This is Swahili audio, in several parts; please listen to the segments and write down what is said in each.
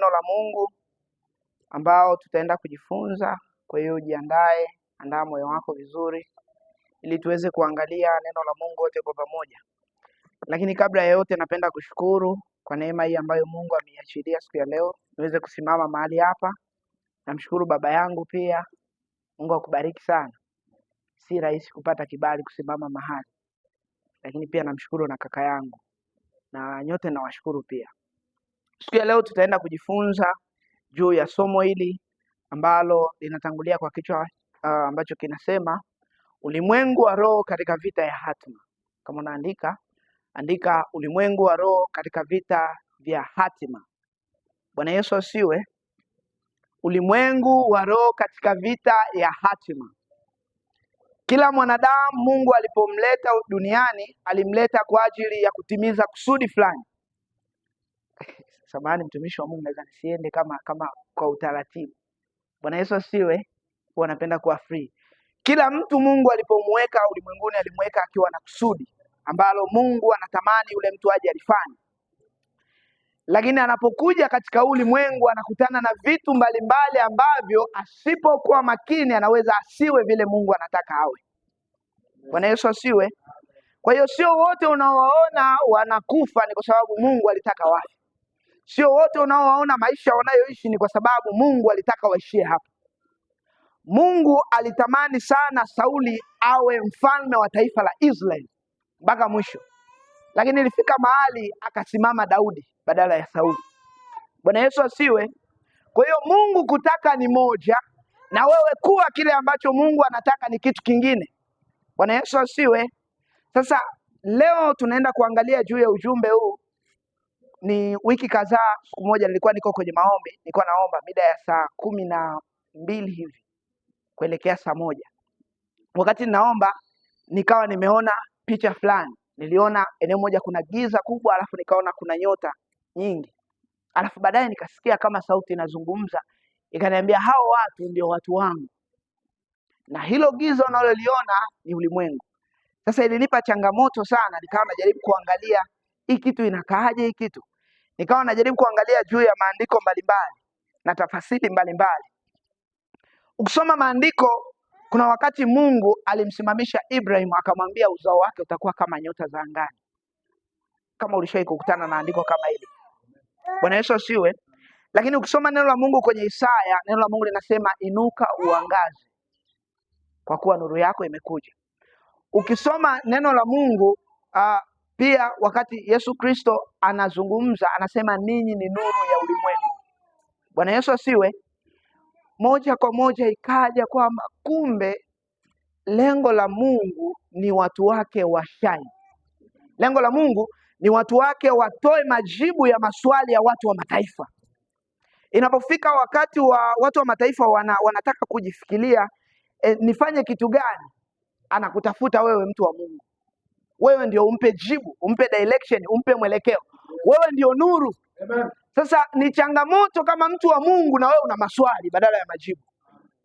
neno la Mungu ambao tutaenda kujifunza. Kwa hiyo jiandae, andaa moyo wako vizuri ili tuweze kuangalia neno la Mungu wote kwa pamoja. Lakini kabla ya yote, napenda kushukuru kwa neema hii ambayo Mungu ameiachilia siku ya leo niweze kusimama mahali hapa. Namshukuru baba yangu pia. Mungu akubariki sana. Si rahisi kupata kibali kusimama mahali. Lakini pia namshukuru na kaka yangu. Na nyote nawashukuru pia. Siku ya leo tutaenda kujifunza juu ya somo hili ambalo linatangulia kwa kichwa ambacho kinasema ulimwengu wa roho katika vita ya hatima. Kama unaandika, andika ulimwengu wa roho katika vita vya hatima. Bwana Yesu asiwe. Ulimwengu wa roho katika vita ya hatima. Kila mwanadamu Mungu alipomleta duniani alimleta kwa ajili ya kutimiza kusudi fulani. Samahani mtumishi wa Mungu, naweza nisiende kama kwa utaratibu. Bwana Yesu asiwe. Huwa napenda kuwa free. Kila mtu Mungu alipomweka ulimwenguni alimweka akiwa na kusudi ambalo Mungu anatamani yule mtu aje alifanye. Lakini anapokuja katika ulimwengu anakutana na vitu mbalimbali ambavyo asipokuwa makini anaweza asiwe vile Mungu anataka awe. Bwana Yesu asiwe. Kwa hiyo sio wote unaowaona wanakufa ni kwa sababu Mungu alitaka wafe. Sio wote unaowaona maisha wanayoishi ni kwa sababu Mungu alitaka waishie hapa. Mungu alitamani sana Sauli awe mfalme wa taifa la Israeli mpaka mwisho. Lakini ilifika mahali akasimama Daudi badala ya Sauli. Bwana Yesu asiwe. Kwa hiyo Mungu kutaka ni moja na wewe kuwa kile ambacho Mungu anataka ni kitu kingine. Bwana Yesu asiwe. Sasa leo tunaenda kuangalia juu ya ujumbe huu. Ni wiki kadhaa, siku moja nilikuwa niko kwenye maombi, nilikuwa naomba mida ya saa 12 hivi kuelekea saa 1. Wakati ninaomba nikawa nimeona picha fulani. Niliona eneo moja kuna giza kubwa, alafu nikaona kuna nyota nyingi. Alafu baadaye nikasikia kama sauti inazungumza, ikaniambia hao watu ndio watu wangu. Na hilo giza unaloliona ni ulimwengu. Sasa ilinipa changamoto sana, nikawa najaribu kuangalia hii kitu inakaaje hii kitu. Nikawa najaribu kuangalia juu ya maandiko mbalimbali na tafasiri mbalimbali. Ukisoma maandiko, kuna wakati Mungu alimsimamisha Ibrahim akamwambia uzao wake utakuwa kama nyota za angani. Kama ulishawahi kukutana na andiko kama hili. Bwana Yesu asiwe. Lakini ukisoma neno la Mungu kwenye Isaya, neno la Mungu linasema inuka uangaze kwa kuwa nuru yako imekuja. Ukisoma neno la Mungu pia wakati Yesu Kristo anazungumza anasema ninyi ni nuru ya ulimwengu. Bwana Yesu asiwe. Moja kwa moja ikaja kwamba kumbe lengo la Mungu ni watu wake washine. Lengo la Mungu ni watu wake watoe majibu ya maswali ya watu wa mataifa. Inapofika wakati wa watu wa mataifa wanataka kujifikiria nifanye kitu gani, anakutafuta wewe mtu wa Mungu. Wewe ndio umpe jibu, umpe direction, umpe mwelekeo. Wewe ndio nuru. Amen. Sasa ni changamoto kama mtu wa Mungu na wewe una maswali badala ya majibu.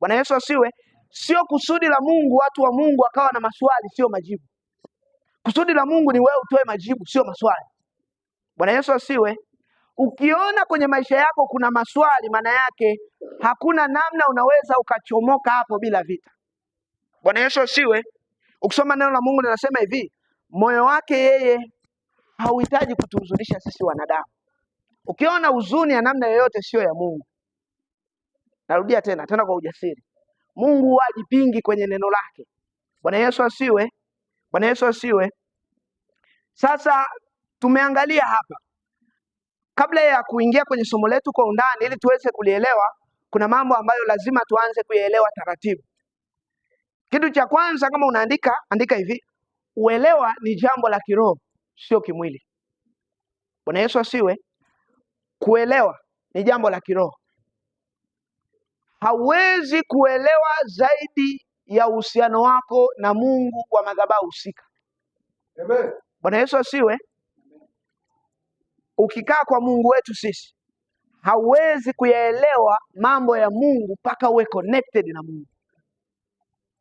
Bwana Yesu asiwe. Sio kusudi la Mungu watu wa Mungu akawa na maswali sio majibu. Kusudi la Mungu ni wewe utoe majibu sio maswali. Bwana Yesu asiwe. Ukiona kwenye maisha yako kuna maswali, maana yake hakuna namna unaweza ukachomoka hapo bila vita. Bwana Yesu asiwe. Ukisoma neno la Mungu linasema hivi, moyo wake yeye hauhitaji kutuhuzunisha sisi wanadamu. Ukiona huzuni ya namna yoyote sio ya Mungu. Narudia tena kwa ujasiri. Mungu hajipingi kwenye neno lake. Bwana Yesu asiwe. Bwana Yesu asiwe. Sasa tumeangalia hapa. Kabla ya kuingia kwenye somo letu kwa undani ili tuweze kulielewa, kuna mambo ambayo lazima tuanze kuyaelewa taratibu. Kitu cha kwanza kama unaandika, andika hivi. Uelewa ni jambo la kiroho, sio kimwili. Bwana Yesu asiwe. Kuelewa ni jambo la kiroho. Hauwezi kuelewa zaidi ya uhusiano wako na Mungu wa madhabahu husika. Amen. Bwana Yesu asiwe. Ukikaa kwa Mungu wetu sisi, hauwezi kuyaelewa mambo ya Mungu mpaka uwe connected na Mungu.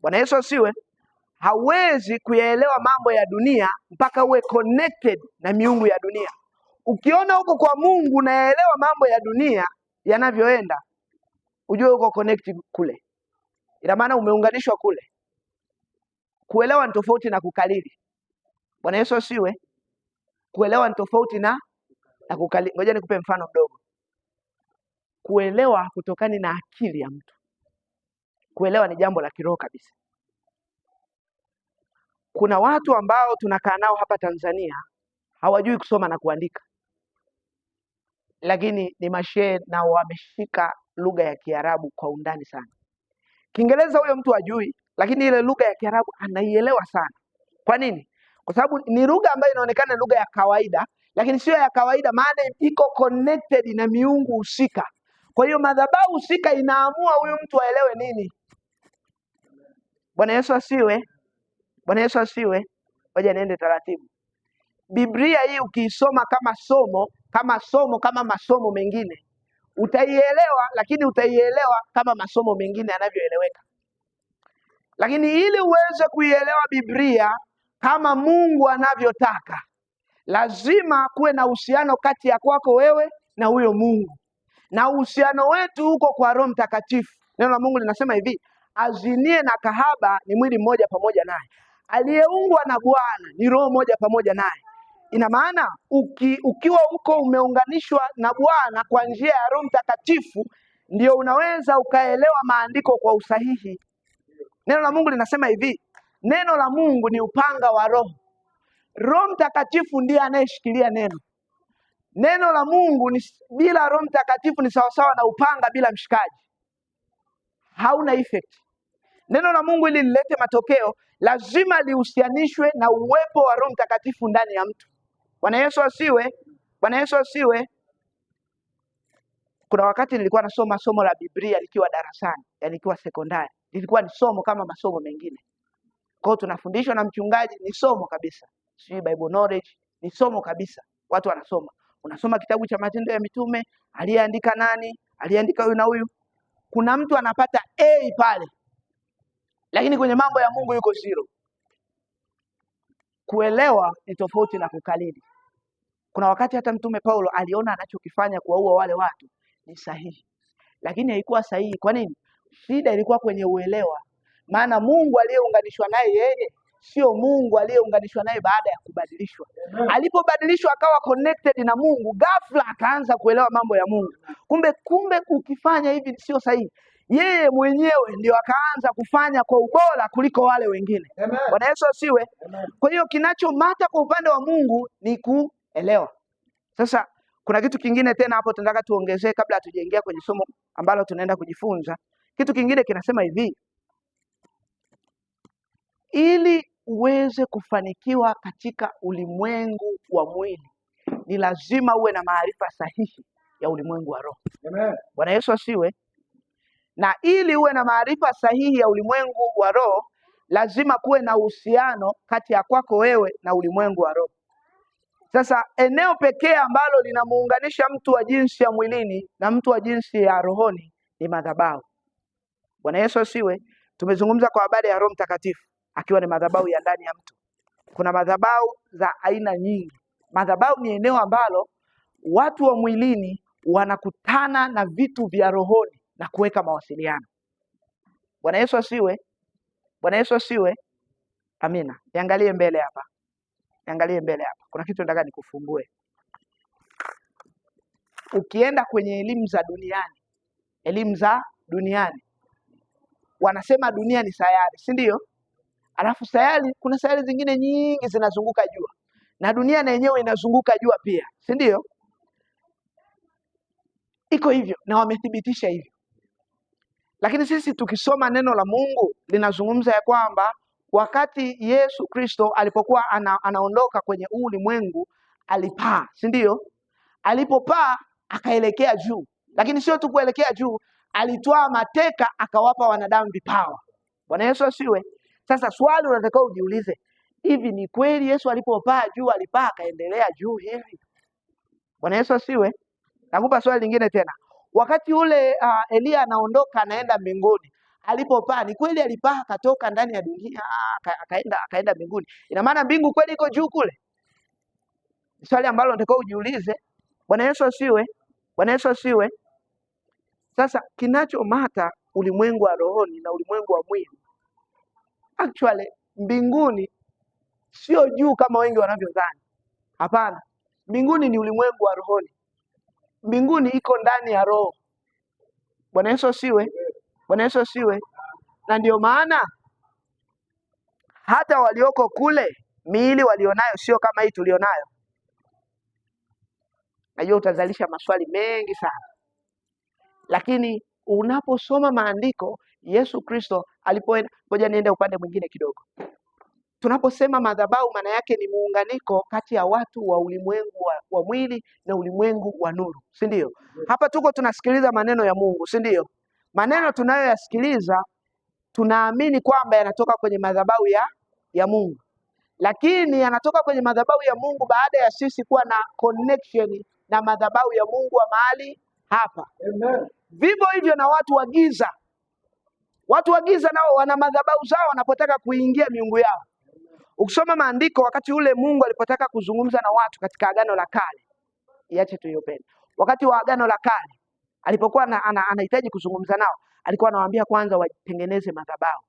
Bwana Yesu asiwe. Hauwezi kuyaelewa mambo ya dunia mpaka uwe connected na miungu ya dunia. Ukiona huko kwa Mungu unaelewa mambo ya dunia, yanavyoenda, ujue uko connected kule. Ina maana umeunganishwa kule. Kuelewa ni tofauti na kukalili. Bwana Yesu asiwe. Kuelewa ni tofauti na kukalili. Ngoja nikupe mfano mdogo. Kuelewa kutokani na akili ya mtu. Kuelewa ni jambo la kiroho kabisa. Kuna watu ambao tunakaa nao hapa Tanzania hawajui kusoma na kuandika, lakini ni mashehe na wameshika lugha ya Kiarabu kwa undani sana. Kiingereza huyo mtu hajui, lakini ile lugha ya Kiarabu anaielewa sana. Kwa nini? Kwa sababu ni lugha ambayo inaonekana lugha ya kawaida, lakini sio ya kawaida, maana iko connected na miungu husika. Kwa hiyo madhabahu husika inaamua huyu mtu aelewe nini. Bwana Yesu asiwe. Bwana Yesu asiwe. Ngoja niende taratibu. Biblia hii ukiisoma kama masomo mengine utaielewa, lakini utaielewa kama masomo mengine yanavyoeleweka. Lakini ili uweze kuielewa Biblia kama Mungu anavyotaka, lazima kuwe na uhusiano kati ya kwako wewe na huyo Mungu, na uhusiano wetu huko kwa Roho Mtakatifu. Neno la Mungu linasema hivi, azinie na kahaba ni mwili mmoja pamoja naye, aliyeungwa na Bwana ni roho moja pamoja naye. Ina maana ukiwa huko umeunganishwa na Bwana kwa njia ya Roho Mtakatifu, ndio unaweza ukaelewa maandiko kwa usahihi. Neno la Mungu linasema hivi, neno la Mungu ni upanga wa Roho. Roho Mtakatifu ndiye anayeshikilia neno. Neno la Mungu bila Roho Mtakatifu ni sawasawa na upanga bila mshikaji, hauna effect. Neno la Mungu ili lilete matokeo lazima lihusianishwe na uwepo wa Roho Mtakatifu ndani ya mtu. Bwana Yesu asiwe. Bwana Yesu asiwe. Kuna wakati nilikuwa nasoma somo la Biblia nikiwa darasani, yani nikiwa sekondari. Lilikuwa ni somo kama masomo mengine. Kwa hiyo tunafundishwa na mchungaji, ni somo kabisa. Sio Bible knowledge, ni somo kabisa. Watu wanasoma. Unasoma kitabu cha Matendo ya Mitume, aliyeandika nani? Aliandika huyu na huyu. Kuna mtu anapata A pale, lakini kwenye mambo ya Mungu yuko 0. Kuelewa ni tofauti na kukalili. Kuna wakati hata Mtume Paulo aliona anachokifanya kuwaua wale watu ni sahihi, lakini haikuwa sahihi. Kwa nini? Shida ilikuwa kwenye uelewa. Maana Mungu aliyeunganishwa naye yeye sio Mungu aliyeunganishwa naye baada ya kubadilishwa. Alipobadilishwa akawa connected na Mungu, ghafla akaanza kuelewa mambo ya Mungu. Kumbe ukifanya hivi sio sahihi. Yeye mwenyewe ndio akaanza kufanya kwa ubora kuliko wale wengine. Bwana Yesu asiwe. Kwa hiyo kinachomata kwa upande wa Mungu ni kuelewa. Sasa kuna kitu kingine tena hapo tunataka tuongezee kabla hatujaingia kwenye somo ambalo tunaenda kujifunza. Kitu kingine kinasema hivi, ili uweze kufanikiwa katika ulimwengu wa mwili ni lazima uwe na maarifa sahihi ya ulimwengu wa roho. Amen. Bwana Yesu asiwe. Na ili uwe na maarifa sahihi ya ulimwengu wa roho, lazima kuwe na uhusiano kati ya kwako wewe na ulimwengu wa roho. Sasa eneo pekee ambalo linamuunganisha mtu wa jinsi ya mwilini na mtu wa jinsi ya rohoni ni madhabahu. Bwana Yesu asiwe. Tumezungumza kwa habari ya Roho Mtakatifu akiwa ni madhabahu ya ndani ya mtu. Kuna madhabahu za aina nyingi. Madhabahu ni eneo ambalo watu wa mwilini wanakutana na vitu vya rohoni na kuweka mawasiliano. Bwana Yesu asiwe. Bwana Yesu asiwe. Amina. Niangalie mbele hapa. Niangalie mbele hapa. Kuna kitu nataka nikufungue. Ukienda kwenye elimu za duniani, wanasema dunia ni sayari, si ndio? Alafu sayari, kuna sayari zingine nyingi zinazunguka jua, na dunia na yenyewe inazunguka jua pia, si ndio? Iko hivyo na wamethibitisha hivyo. Lakini sisi tukisoma neno la Mungu linazungumza ya kwamba wakati Yesu Kristo alipokuwa anaondoka kwenye ulimwengu alipaa, si ndio? Alipopaa akaelekea juu, lakini sio tu kuelekea juu, alitwaa mateka akawapa wanadamu vipawa. Bwana Yesu asiwe. Sasa swali unatakiwa ujiulize, hivi ni kweli Yesu alipopaa juu alipaa akaendelea juu hivi? Bwana Yesu asiwe. Nakupa swali lingine tena. Wakati ule Elia anaondoka anaenda mbinguni, alipopaa ni kweli alipaa akatoka ndani ya dunia akaenda mbinguni? Ina maana mbingu kweli iko juu kule? Swali ambalo unatakiwa ujiulize. Bwana Yesu asiwe. Bwana Yesu asiwe. Sasa kinachomata ulimwengu wa rohoni na ulimwengu wa mwili, actually mbinguni sio juu kama wengi wanavyodhani. Hapana, mbinguni ni ulimwengu wa rohoni. Mbinguni iko ndani ya roho. Bwana Yesu asiwe. Bwana Yesu asiwe. Na ndio maana hata walioko kule miili walionayo sio kama hii tulionayo. Najua utazalisha maswali mengi sana, lakini unaposoma maandiko, Yesu Kristo alipoenda, ngoja niende upande mwingine kidogo. Tunaposema madhabahu, maana yake ni muunganiko kati ya watu wa ulimwengu wa mwili na ulimwengu wa nuru, si ndio? Hapa tuko tunasikiliza maneno ya Mungu, si ndio? Maneno tunayoyasikiliza tunaamini kwamba yanatoka kwenye madhabahu ya Mungu, lakini yanatoka kwenye madhabahu ya Mungu baada ya sisi kuwa na connection na madhabahu ya Mungu wa mahali hapa. Amen. Vivyo hivyo na watu wa giza. Watu wa giza nao wana madhabahu zao wanapotaka kuingia miungu yao. Ukisoma maandiko, wakati ule Mungu alipotaka kuzungumza na watu katika Agano la Kale, iache tuiopende. Wakati wa Agano la Kale alipokuwa anahitaji kuzungumza nao, alikuwa anawaambia kwanza watengeneze madhabahu.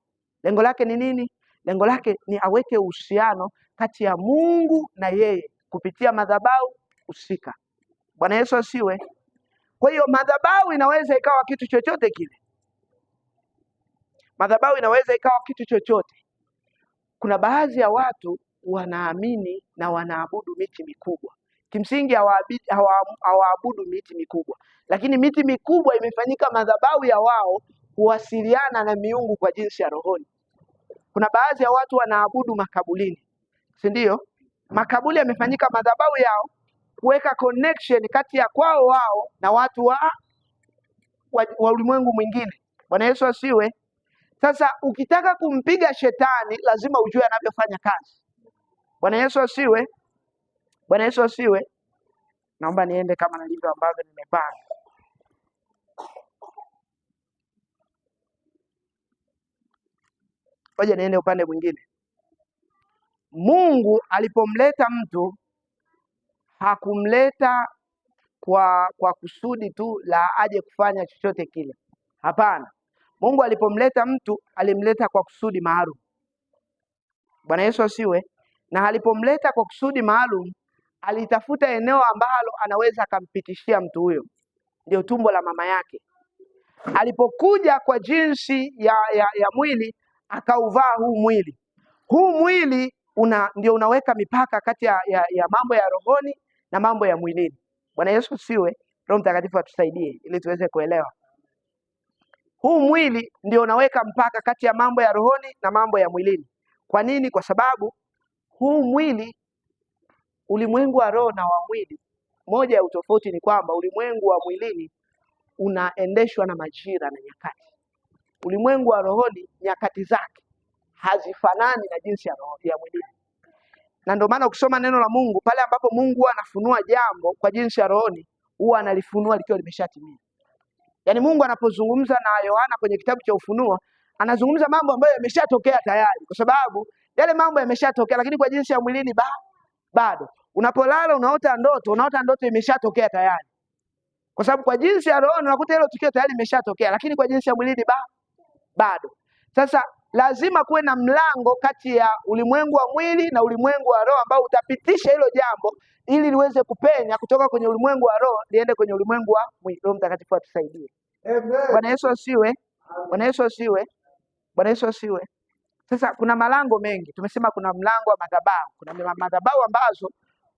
Lengo lake ni nini? Lengo lake ni aweke uhusiano kati ya Mungu na yeye kupitia madhabahu husika. Bwana Yesu asiwe. Kwa hiyo madhabahu inaweza ikawa kitu chochote kile. Madhabahu inaweza ikawa kitu chochote. Kuna baadhi ya watu wanaamini na wanaabudu miti mikubwa. Kimsingi hawaabudu miti mikubwa, lakini miti mikubwa imefanyika madhabahu ya wao kuwasiliana na miungu kwa jinsi ya rohoni. Kuna baadhi ya watu wanaabudu makaburini, si ndio? Makaburi yamefanyika madhabahu yao kuweka connection kati ya kwao wao na watu wa ulimwengu mwingine. Bwana Yesu asiwe. Sasa ukitaka kumpiga shetani lazima ujue anavyofanya kazi. Bwana Yesu asiwe. Bwana Yesu asiwe. Naomba niende kama nilivyo ambavyo nimepanga. Ngoja niende upande mwingine. Mungu alipomleta mtu hakumleta kwa kusudi tu la aje kufanya chochote kile. Hapana. Mungu alipomleta mtu alimleta kwa kusudi maalum. Bwana Yesu asiwe. Na alipomleta kwa kusudi maalum, alitafuta eneo ambalo anaweza akampitishia mtu huyo, ndio tumbo la mama yake. Alipokuja kwa jinsi ya mwili, akauvaa huu mwili. Huu mwili ndio unaweka mipaka kati ya mambo ya rohoni na mambo ya mwilini. Bwana Yesu asiwe. Roho Mtakatifu atusaidie ili tuweze kuelewa. Huu mwili ndio unaweka mpaka kati ya mambo ya rohoni na mambo ya mwilini. Kwa nini? Kwa sababu huu mwili, ulimwengu wa roho na wa mwili, moja ya utofauti ni kwamba ulimwengu wa mwilini unaendeshwa na majira na nyakati. Ulimwengu wa rohoni nyakati zake hazifanani na jinsi ya mwilini. Na ndio maana ukisoma neno la Mungu, pale ambapo Mungu anafunua jambo kwa jinsi ya rohoni, huwa analifunua likiwa limeshatimia. Yaani Mungu anapozungumza na Yohana kwenye kitabu cha Ufunuo, anazungumza mambo ambayo yameshatokea tayari, kwa sababu yale mambo yameshatokea, lakini kwa jinsi ya mwilini bado. Unapolala unaota ndoto imeshatokea tayari. Kwa sababu kwa jinsi ya roho unakuta hilo tukio tayari limeshatokea, lakini kwa jinsi ya mwilini bado. Sasa lazima kuwe na mlango kati ya ulimwengu wa mwili na ulimwengu wa roho ambao utapitisha hilo jambo ili liweze kupenya kutoka kwenye ulimwengu wa roho liende kwenye ulimwengu wa mwili. Roho Mtakatifu atusaidie. Amen. Bwana Yesu asiwe. Bwana Yesu asiwe. Bwana Yesu asiwe. Sasa kuna malango mengi. Tumesema kuna mlango wa madhabahu. Kuna madhabahu ambazo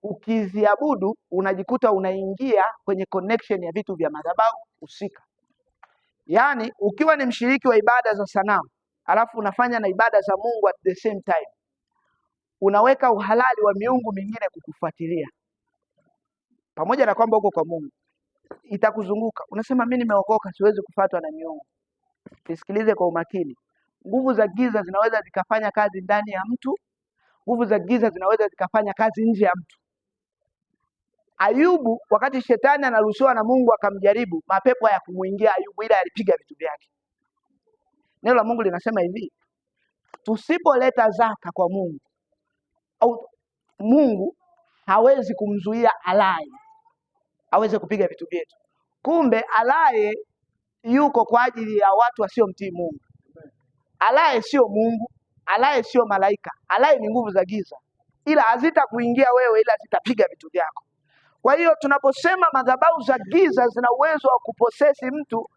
ukiziabudu unajikuta unaingia kwenye connection ya vitu vya madhabahu husika. Yaani ukiwa ni mshiriki wa ibada za sanamu, alafu unafanya na ibada za Mungu at the same time, unaweka uhalali wa miungu mingine kukufuatilia. Pamoja na kwamba uko kwa Mungu, itakuzunguka. Unasema mimi nimeokoka, siwezi kufuatwa na miungu. Nisikilize kwa umakini. Nguvu za giza zinaweza zikafanya kazi ndani ya mtu, nguvu za giza zinaweza zikafanya kazi nje ya mtu. Ayubu, wakati shetani anaruhusiwa na Mungu akamjaribu, mapepo hayakumuingia Ayubu, ila alipiga vitu vyake. Neno la Mungu linasema hivi, tusipoleta zaka kwa Mungu, au Mungu hawezi kumzuia alaye aweze kupiga vitu vyetu. Kumbe alaye yuko kwa ajili ya watu wasiomtii Mungu. Alaye sio Mungu, alaye sio malaika, alaye ni nguvu za giza, ila hazitakuingia wewe, ila zitapiga vitu vyako. Kwa hiyo tunaposema madhabahu za giza zina uwezo wa kuposesi mtu,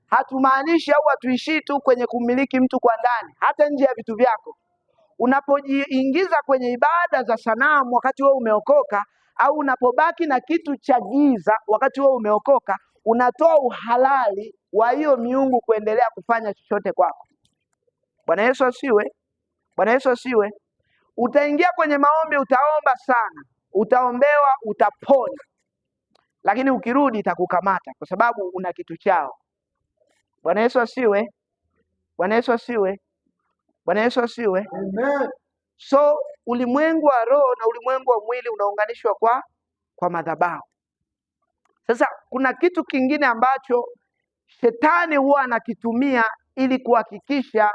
hatumaanishi au hatuishii tu kwenye kumiliki mtu kwa ndani, hata nje ya vitu vyako. Unapojiingiza kwenye ibada za sanamu wakati wewe umeokoka, au unapobaki na kitu cha giza wakati wewe umeokoka, unatoa uhalali wa hiyo miungu kuendelea kufanya chochote kwako. Bwana Yesu asiwe. Bwana Yesu asiwe. Utaingia kwenye maombi, utaomba sana, utaombewa, utapona, lakini ukirudi itakukamata kwa sababu una kitu chao. Bwana Yesu asiwe. Bwana Yesu asiwe. Bwana Yesu asiwe. Amen. So ulimwengu wa roho na ulimwengu wa mwili unaunganishwa kwa madhabahu. Sasa kuna kitu kingine ambacho shetani huwa anakitumia ili kuhakikisha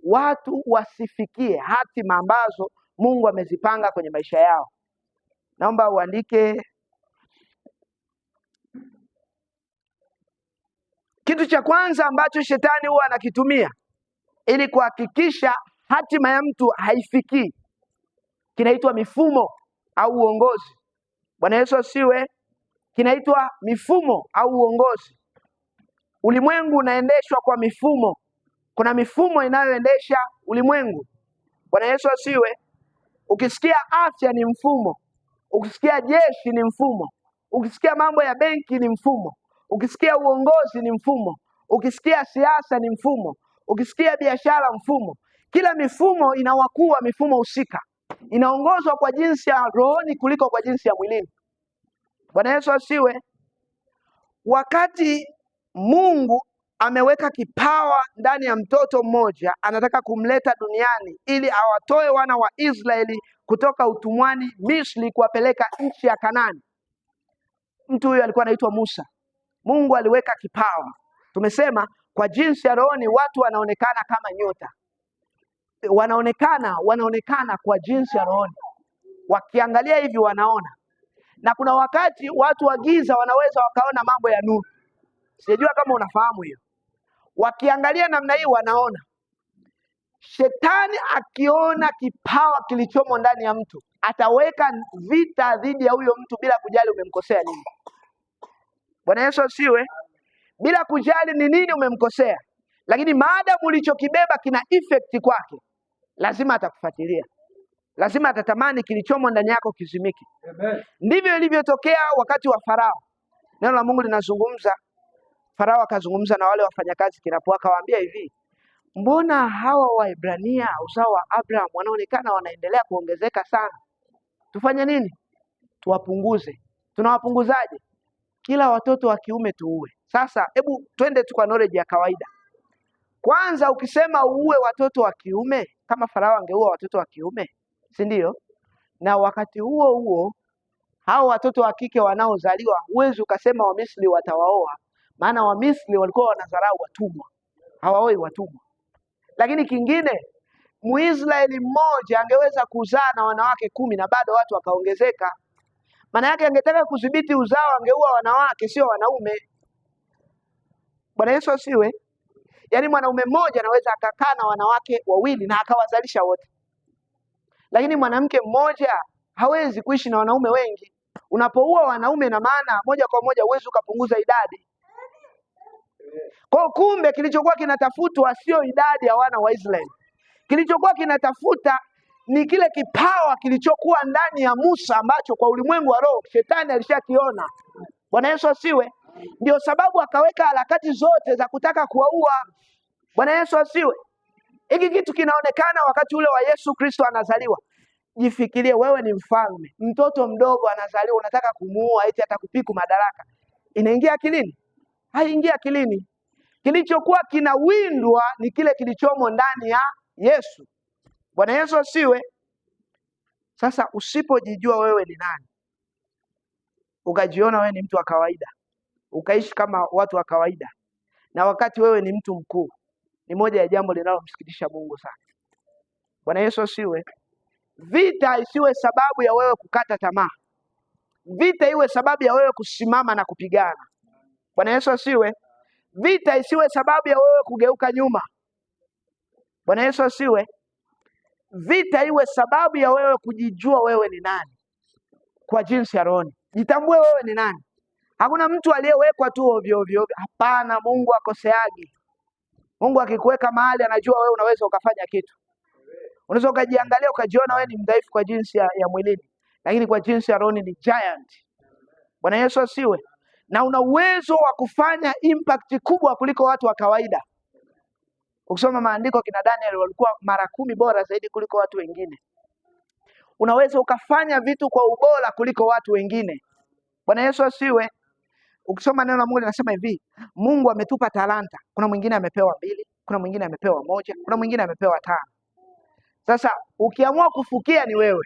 watu wasifikie hatima ambazo Mungu amezipanga kwenye maisha yao. Naomba uandike. Kitu cha kwanza ambacho shetani huwa anakitumia ili kuhakikisha hatima ya mtu haifikii kinaitwa mifumo au uongozi. Bwana Yesu asiwe. Kinaitwa mifumo au uongozi. Ulimwengu unaendeshwa kwa mifumo. Kuna mifumo inayoendesha ulimwengu. Bwana Yesu asiwe. Ukisikia afya ni mfumo, ukisikia jeshi ni mfumo, ukisikia mambo ya benki ni mfumo, ukisikia uongozi ni mfumo, ukisikia siasa ni mfumo, ukisikia biashara mfumo. Kila mifumo ina wakuu wa mifumo husika, inaongozwa kwa jinsi ya rohoni kuliko kwa jinsi ya mwilini. Bwana Yesu asiwe. Wakati Mungu ameweka kipawa ndani ya mtoto mmoja, anataka kumleta duniani ili awatoe wana wa Israeli kutoka utumwani Misri kuwapeleka nchi ya Kanaani. Mtu huyo alikuwa anaitwa Musa. Mungu aliweka kipawa. Tumesema kwa jinsi ya rohoni watu wanaonekana kama nyota. Wanaonekana kwa jinsi ya rohoni. Wakiangalia hivi wanaona. Na kuna wakati watu wa giza wanaweza wakaona mambo ya nuru. Sijajua kama unafahamu hiyo. Wakiangalia namna hii wanaona. Shetani akiona kipawa kilichomo ndani ya mtu, ataweka vita dhidi ya huyo mtu bila kujali umemkosea nini. Bwana Yesu asiwe. Bila kujali ni nini umemkosea. Lakini maadamu ulichokibeba kina effect kwake, lazima atakufuatilia. Lazima atatamani kilichomo ndani yako kizimiki. Amen. Ndivyo ilivyotokea wakati wa Farao. Neno la Mungu linazungumza. Farao akazungumza na wale wafanyakazi kinapo, akawaambia hivi, mbona hawa Waebrania uzao wa Abraham wanaonekana wanaendelea kuongezeka sana? Tufanye nini? Tuwapunguze. Tunawapunguzaje? Kila watoto wa kiume tuue. Sasa hebu twende tu kwa knowledge ya kawaida. Kwanza ukisema uue watoto wa kiume, kama Farao angeua watoto wa kiume, si ndio? Na wakati huo huo hao watoto wa kike wanaozaliwa huwezi ukasema Wamisri watawaoa, maana Wamisri walikuwa wanadharau watumwa, hawaoi watumwa. Lakini kingine, Muisraeli mmoja angeweza kuzaa na wanawake 10 na bado watu wakaongezeka. Maana yake angetaka kudhibiti uzao, angeua wanawake sio wanaume. Bwana Yesu asiwe. Yaani mwanaume mmoja anaweza akakaa na wanawake 2 na akawazalisha wote. Lakini mwanamke mmoja hawezi kuishi na wanaume wengi. Unapoua wanaume na maana moja kwa moja huwezi ukapunguza idadi. Kwa kumbe kilichokuwa kinatafutwa sio idadi ya wana wa Israeli. Kilichokuwa kinatafuta ni kile kipawa kilichokuwa ndani ya Musa ambacho kwa ulimwengu wa roho shetani alishakiona. Bwana Yesu asiwe. Ndio sababu akaweka harakati zote za kutaka kuwaua. Bwana Yesu asiwe. Hiki kitu kinaonekana wakati ule wa Yesu Kristo anazaliwa. Jifikirie wewe ni mfalme, mtoto mdogo anazaliwa, unataka kumuua eti atakupiku madaraka. Inaingia akilini? Haingia akilini. Kilichokuwa kinawindwa ni kile kilichomo ndani ya Yesu. Bwana Yesu asiwe. Sasa usipojijua wewe ni nani, ukajiona wewe ni mtu wa kawaida, ukaishi kama watu wa kawaida, na wakati wewe ni mtu mkuu, ni moja ya jambo linalomsikitisha Mungu sana. Bwana Yesu asiwe. Vita isiwe sababu ya wewe kukata tamaa. Vita iwe sababu ya wewe kusimama na kupigana. Bwana Yesu asiwe. Vita isiwe sababu ya wewe kugeuka nyuma. Bwana Yesu asiwe. Vita iwe sababu ya wewe kujijua wewe ni nani kwa jinsi ya roho. Jitambue wewe ni nani. Hakuna mtu aliyewekwa tu ovyo ovyo. Hapana, Mungu akoseagi. Mungu akikuweka mahali anajua wewe unaweza ukafanya kitu. Unaweza ukajiangalia ukajiona wewe ni mdhaifu kwa jinsi ya mwilini, lakini kwa jinsi ya roho ni giant. Bwana Yesu asiwe. Na una uwezo wa kufanya impact kubwa kuliko watu wa kawaida. Ukisoma maandiko, kina Daniel walikuwa mara 10 bora zaidi kuliko watu wengine. Unaweza ukafanya vitu kwa ubora kuliko watu wengine. Bwana Yesu asiwe. Ukisoma neno la Mungu linasema hivi, Mungu ametupa talanta. Kuna mwingine amepewa 2, kuna mwingine amepewa 1, kuna mwingine amepewa 5. Sasa ukiamua kufukia ni wewe.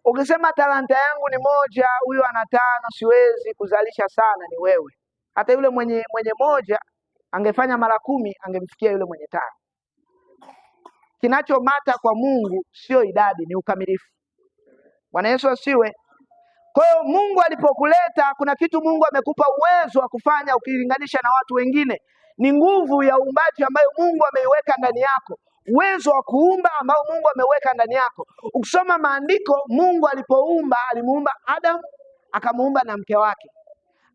Ukisema talanta yangu ni 1, huyu ana 5, siwezi kuzalisha sana, ni wewe. Hata yule mwenye 1 angefanya mara 10 angemfikia yule mwenye 5. Kinachomata kwa Mungu sio idadi, ni ukamilifu. Bwana Yesu asiwe. Kwa hiyo Mungu alipokuleta, kuna kitu Mungu amekupa uwezo wa kufanya ukilinganisha na watu wengine. Ni nguvu ya uumbaji ambayo Mungu ameiweka ndani yako. Uwezo wa kuumba ambao Mungu ameweka ndani yako. Ukisoma maandiko, Mungu alipoumba, alimuumba Adam, akamuumba na mke wake.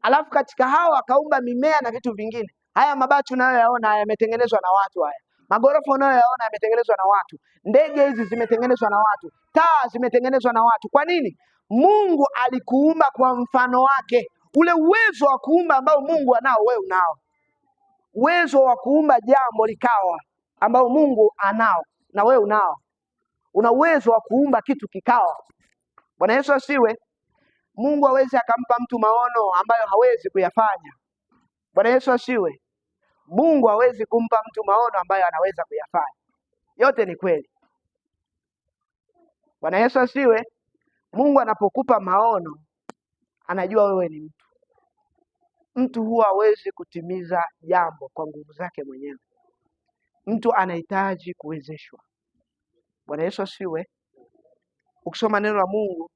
Alafu katika hao akaumba mimea na vitu vingine. Haya mabati unayoyaona yametengenezwa na watu haya. Magorofa unayoyaona yametengenezwa na watu. Ndege hizi zimetengenezwa na watu. Taa zimetengenezwa na watu. Kwa nini? Mungu alikuumba kwa mfano wake. Ule uwezo wa kuumba ambao Mungu anao, wewe unao. Uwezo wa kuumba jambo likawa ambao Mungu anao na wewe unao. Una uwezo wa kuumba kitu kikawa. Bwana Yesu asiwe. Mungu hawezi akampa mtu maono ambayo hawezi kuyafanya. Bwana Yesu asiwe. Mungu hawezi kumpa mtu maono ambayo anaweza kuyafanya. Yote ni kweli. Bwana Yesu asiwe. Mungu anapokupa maono anajua wewe ni mtu. Mtu huwa hawezi kutimiza jambo kwa nguvu zake mwenyewe. Mtu anahitaji kuwezeshwa. Bwana Yesu asiwe. Ukisoma neno la Mungu,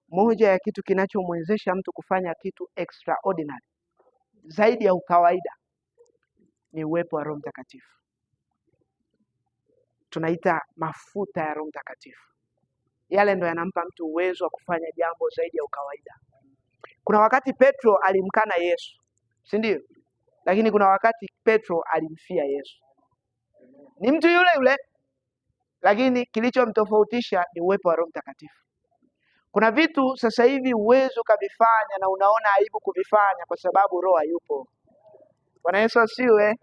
moja ya kitu kinachomwezesha mtu kufanya kitu extraordinary zaidi ya ukawaida ni uwepo wa Roho Mtakatifu. Tunaita mafuta ya Roho Mtakatifu. Yale ndo yanampa mtu uwezo wa kufanya jambo zaidi ya ukawaida. Kuna wakati Petro alimkana Yesu, si ndio? Lakini kuna wakati Petro alimfia Yesu. Ni mtu yule yule, lakini kilichomtofautisha ni uwepo wa Roho Mtakatifu. Kuna vitu sasa hivi uwezo ukavifanya na unaona aibu kuvifanya kwa sababu Roho hayupo. Bwana Yesu asiwe.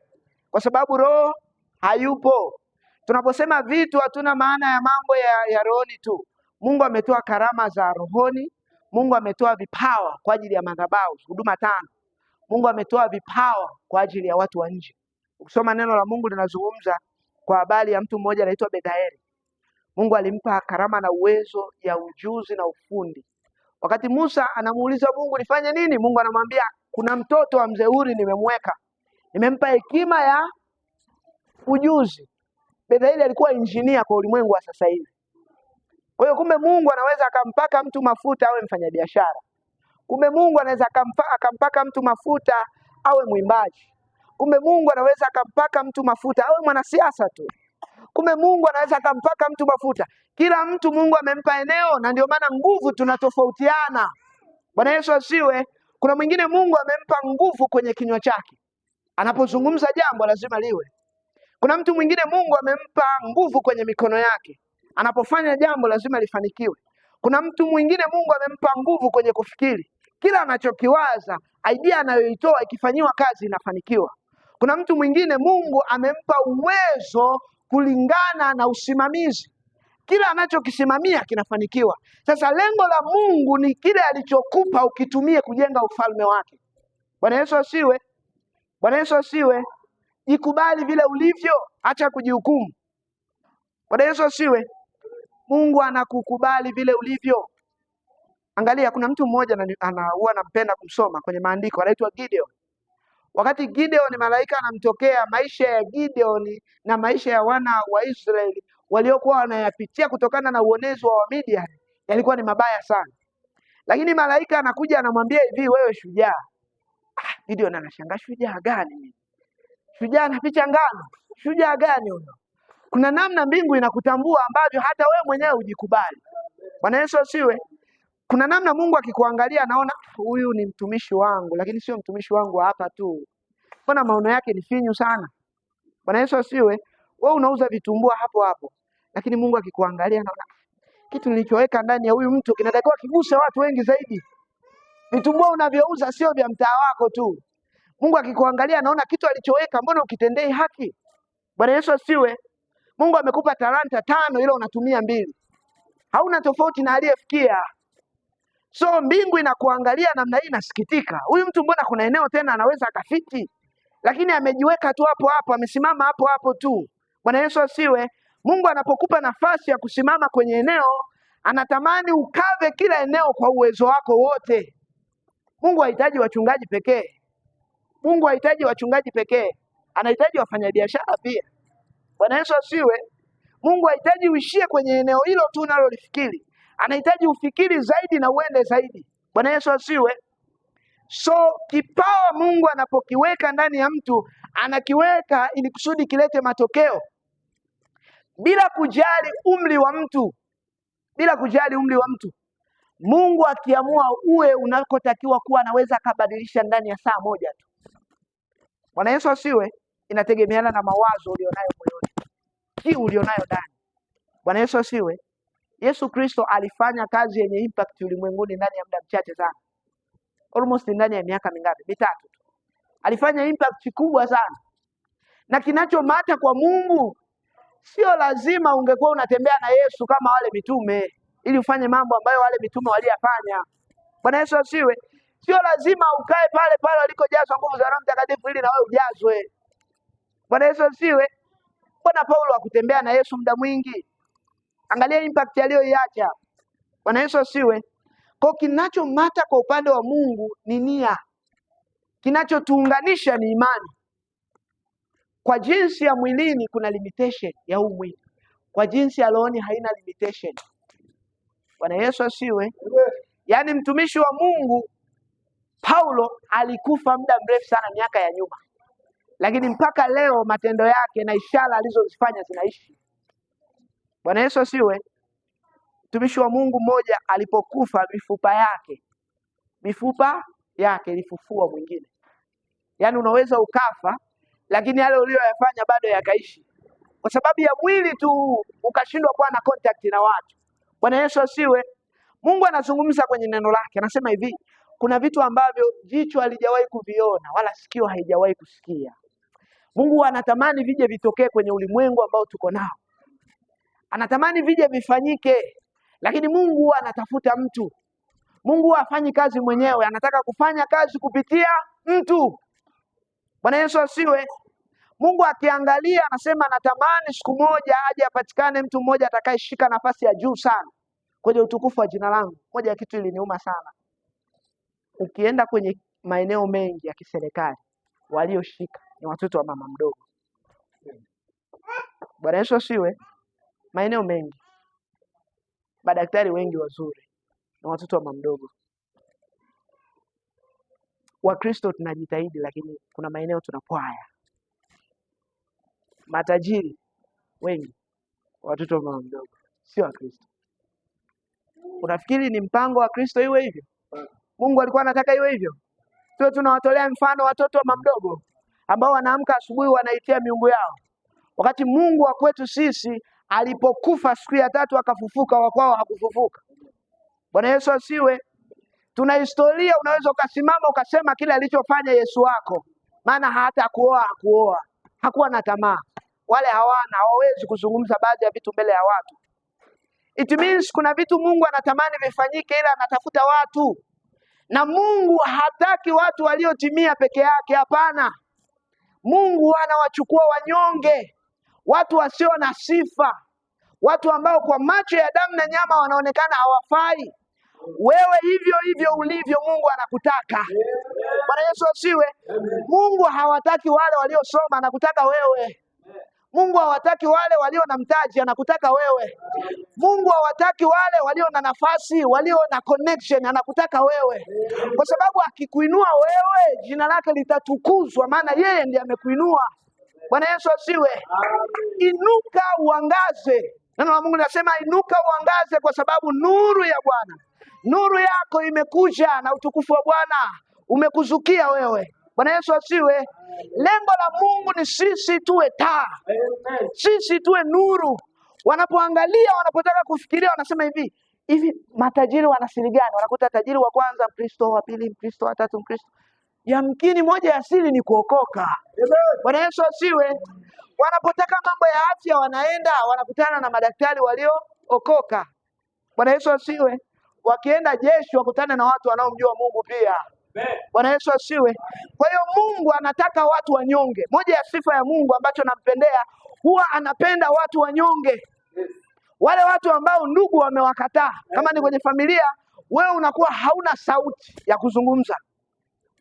Kwa sababu Roho hayupo. Tunaposema vitu hatuna maana ya mambo ya rohoni tu. Mungu ametoa karama za rohoni. Mungu ametoa vipawa kwa ajili ya madhabahu, huduma 5. Mungu ametoa vipawa kwa ajili ya watu wa nje. Ukisoma neno la Mungu linazungumza kwa habari ya mtu mmoja anaitwa Bethaeli. Mungu alimpa karama na uwezo ya ujuzi na ufundi. Wakati Musa anamuuliza Mungu nifanye nini? Mungu anamwambia kuna mtoto wa mzee Uri nimemweka. Nimempa hekima ya ujuzi. Bethaeli alikuwa injinia kwa ulimwengu wa sasa hivi. Kwa hiyo kumbe Mungu anaweza akampaka mtu mafuta awe mfanyabiashara. Kumbe Mungu anaweza akampaka mtu mafuta awe mwimbaji. Kumbe Mungu anaweza akampaka mtu mafuta awe mwanasiasa tu. Kumbe Mungu anaweza akampaka mtu mafuta. Kila mtu Mungu amempa eneo, na ndio maana nguvu tunatofautiana. Bwana Yesu asiwe. Kuna mwingine Mungu amempa nguvu kwenye kinywa chake. Anapozungumza jambo lazima liwe. Kuna mtu mwingine Mungu amempa nguvu kwenye mikono yake. Anapofanya jambo lazima lifanikiwe. Kuna mtu mwingine Mungu amempa nguvu kwenye kufikiri. Kila anachokiwaza, idea anayoitoa ikifanyiwa kazi inafanikiwa. Kuna mtu mwingine Mungu amempa uwezo kulingana na usimamizi. Kila anachokisimamia kinafanikiwa. Sasa lengo la Mungu ni kile alichokupa ukitumie kujenga ufalme wake. Bwana Yesu asiwe. Bwana Yesu asiwe. Jikubali vile ulivyo, acha kujihukumu. Bwana Yesu asiwe. Mungu anakukubali vile ulivyo. Angalia, kuna mtu mmoja huwa nampenda kumsoma kwenye maandiko, anaitwa Gideon. Wakati Gideon malaika anamtokea, maisha ya Gideon na maisha ya wana wa Israeli waliokuwa wanayapitia kutokana na uonezo wa Midian yalikuwa ni mabaya sana. Lakini malaika anakuja anamwambia hivi, wewe shujaa. Gideon anashangaa, shujaa gani? Shujaa na picha ngano, shujaa gani huyo? Kuna namna mbingu inakutambua ambavyo hata wewe mwenyewe hujikubali. Bwana Yesu asiwe. Kuna namna Mungu akikuangalia anaona huyu ni mtumishi wangu, lakini sio mtumishi wangu hapa tu. Mbona maono yake ni finyu sana? Bwana Yesu asiwe. Wewe unauza vitumbua hapo hapo, lakini Mungu akikuangalia anaona kitu nilichoweka ndani ya huyu mtu kinatakiwa kiguse watu wengi zaidi. Vitumbua unavyouza sio vya mtaa wako tu. Mungu akikuangalia anaona kitu alichoweka, mbona ukitendei haki? Bwana Yesu asiwe. Mungu amekupa talanta 5 ila unatumia 2. Hauna tofauti na aliyefikia. So mbingu inakuangalia namna hii, inasikitika. Huyu mtu mbona kuna eneo tena anaweza akafiti, lakini amejiweka tu hapo hapo, amesimama hapo hapo tu. Bwana Yesu asiwe. Mungu anapokupa nafasi ya kusimama kwenye eneo, anatamani ukave kila eneo kwa uwezo wako wote. Mungu hahitaji wachungaji pekee. Mungu hahitaji wachungaji pekee. Anahitaji wafanyabiashara pia. Bwana Yesu asiwe. Mungu hahitaji uishie kwenye eneo hilo tu unalolifikiri. Anahitaji ufikiri zaidi na uende zaidi. Bwana Yesu asiwe. So kipawa Mungu anapokiweka ndani ya mtu, anakiweka ili kusudi kilete matokeo. Bila kujali umri wa mtu. Bila kujali umri wa mtu. Mungu akiamua uwe unakotakiwa kuwa, anaweza kabadilisha ndani ya saa moja tu. Bwana Yesu asiwe. Inategemeana na mawazo ulionayo moyoni, kiu ulionayo ndani. Bwana Yesu asiwe. Yesu Kristo alifanya kazi yenye impact ulimwenguni ndani ya muda mchache sana. Almost ndani ya miaka mingapi? 3 tu. Alifanya impact kubwa sana. Na kinachomata kwa Mungu, sio lazima ungekuwa unatembea na Yesu kama wale mitume ili ufanye mambo ambayo wale mitume waliyafanya. Bwana Yesu asiwe. Sio lazima ukae pale pale walikojazwa nguvu za Roho Mtakatifu ili na wewe ujazwe. Bwana Yesu asiwe. Bwana Paulo hakutembea na Yesu muda mwingi. Angalia impact aliyoiacha. Bwana Yesu asiwe. Kwa kinachomata kwa upande wa Mungu ni nia. Kinachotuunganisha ni imani. Kwa jinsi ya mwilini kuna limitation ya huu mwili. Kwa jinsi ya rohoni haina limitation. Bwana Yesu asiwe. Yaani mtumishi wa Mungu Paulo alikufa muda mrefu sana miaka ya nyuma. Lakini mpaka leo matendo yake na ishara alizozifanya zinaishi. Bwana Yesu asiwe. Mtumishi wa Mungu mmoja alipokufa, mifupa yake ilifufua mwingine. Yaani unaweza ukafa, lakini yale uliyoyafanya bado yakaishi. Kwa sababu ya mwili tu ukashindwa kuwa na contact na watu. Bwana Yesu asiwe. Mungu anazungumza kwenye neno lake. Anasema hivi, kuna vitu ambavyo jicho halijawahi kuviona wala sikio haijawahi kusikia. Mungu anatamani vije vitokee kwenye ulimwengu ambao tuko nao. Anatamani vije vifanyike, lakini Mungu anatafuta mtu. Mungu hafanyi kazi mwenyewe, anataka kufanya kazi kupitia mtu. Bwana Yesu asiwe. Mungu akiangalia anasema anatamani siku moja aje apatikane mtu mmoja atakayeshika nafasi ya juu sana kwenye utukufu wa jina langu. Moja ya kitu iliniuma sana. Ukienda kwenye maeneo mengi ya kiserikali, walioshika ni watoto wa mama mdogo. Bwana Yesu asiwe. Maeneo mengi, madaktari wengi wazuri ni watoto wa mama mdogo. Wakristo tunajitahidi, lakini kuna maeneo tunapwaya. Matajiri wengi watoto wa mama mdogo, sio Wakristo. Unafikiri ni mpango wa Kristo iwe hivyo? Mungu alikuwa anataka iwe hivyo? Sio tunawatolea mfano watoto wa mama mdogo ambao wanaamka asubuhi wanaitia miungu yao. Wakati Mungu wa kwetu sisi alipokufa siku ya 3 akafufuka, wa kwao hakufufuka. Bwana Yesu asiwe. Tuna historia, unaweza ukasimama ukasema kile alichofanya Yesu wako. Maana hata kuoa, hakuwa na tamaa. Wale hawawezi kuzungumza baadhi ya vitu mbele ya watu. It means kuna vitu Mungu anatamani vifanyike, ila anatafuta watu. Na Mungu hataki watu waliotimia peke yake, hapana. Mungu anawachukua wanyonge, watu wasio na sifa, watu ambao kwa macho ya damu na nyama wanaonekana hawafai. Wewe hivyo hivyo ulivyo, Mungu anakutaka. Bwana Yesu asiwe. Mungu hawataki wale waliosoma, anakutaka wewe. Mungu hawataki wale walio na mtaji, anakutaka wewe. Mungu hawataki wale walio na nafasi, walio na connection, anakutaka wewe. Kwa sababu akikuinua wewe, jina lake litatukuzwa, maana yeye ndiye amekuinua. Bwana Yesu asiwe. Inuka uangaze. Neno la Mungu linasema inuka uangaze, kwa sababu nuru ya Bwana, nuru yako imekuja na utukufu wa Bwana umekuzukia wewe. Bwana Yesu asiwe. Lengo la Mungu ni sisi tuwe taa. Sisi tuwe nuru. Wanapoangalia, wanapotaka kufikiria, wanasema hivi matajiri wana siri gani? Wanakuta tajiri wa kwanza Mkristo, wa pili Mkristo, wa tatu Mkristo. Yamkini moja ya siri ni kuokoka. Bwana Yesu asiwe. Wanapotaka mambo ya afya, wanakutana na madaktari waliookoka. Bwana Yesu asiwe. Wakienda jeshi, wakutane na watu wanaomjua Mungu pia. Bwana Yesu asiwe. Kwa hiyo Mungu anataka watu wanyonge. Moja ya sifa ya Mungu ambacho nampendea, huwa anapenda watu wanyonge. Wale watu ambao ndugu wamewakataa. Kama ni kwenye familia, wewe unakuwa hauna sauti ya kuzungumza,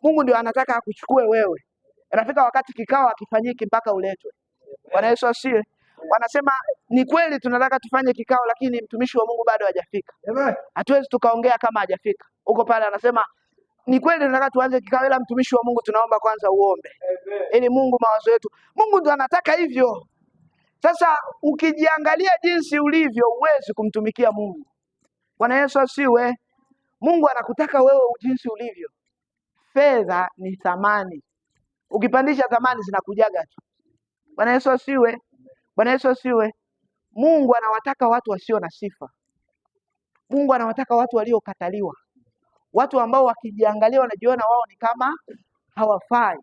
Mungu ndio anataka akuchukue wewe. Inafika wakati kikao akifanyiki mpaka uletwe. Bwana Yesu asiwe. Wanasema ni kweli tunataka tufanye kikao, lakini mtumishi wa Mungu bado hajafika. Hatuwezi tukaongea kama hajafika. Huko pale anasema ni kweli tunataka tuanze kikao, ila mtumishi wa Mungu tunaomba kwanza uombe. Ili Mungu mawazo yetu. Mungu ndio anataka hivyo. Sasa ukijiangalia jinsi ulivyo, huwezi kumtumikia Mungu. Bwana Yesu asiwe. Mungu anakutaka wewe jinsi ulivyo. Fedha ni thamani. Ukipandisha thamani zinakujaga tu. Bwana Yesu asiwe. Bwana Yesu asiwe. Mungu anawataka watu wasio na sifa. Mungu anawataka watu waliokataliwa. Watu ambao wakijiangalia wanajiona wao ni kama hawafai,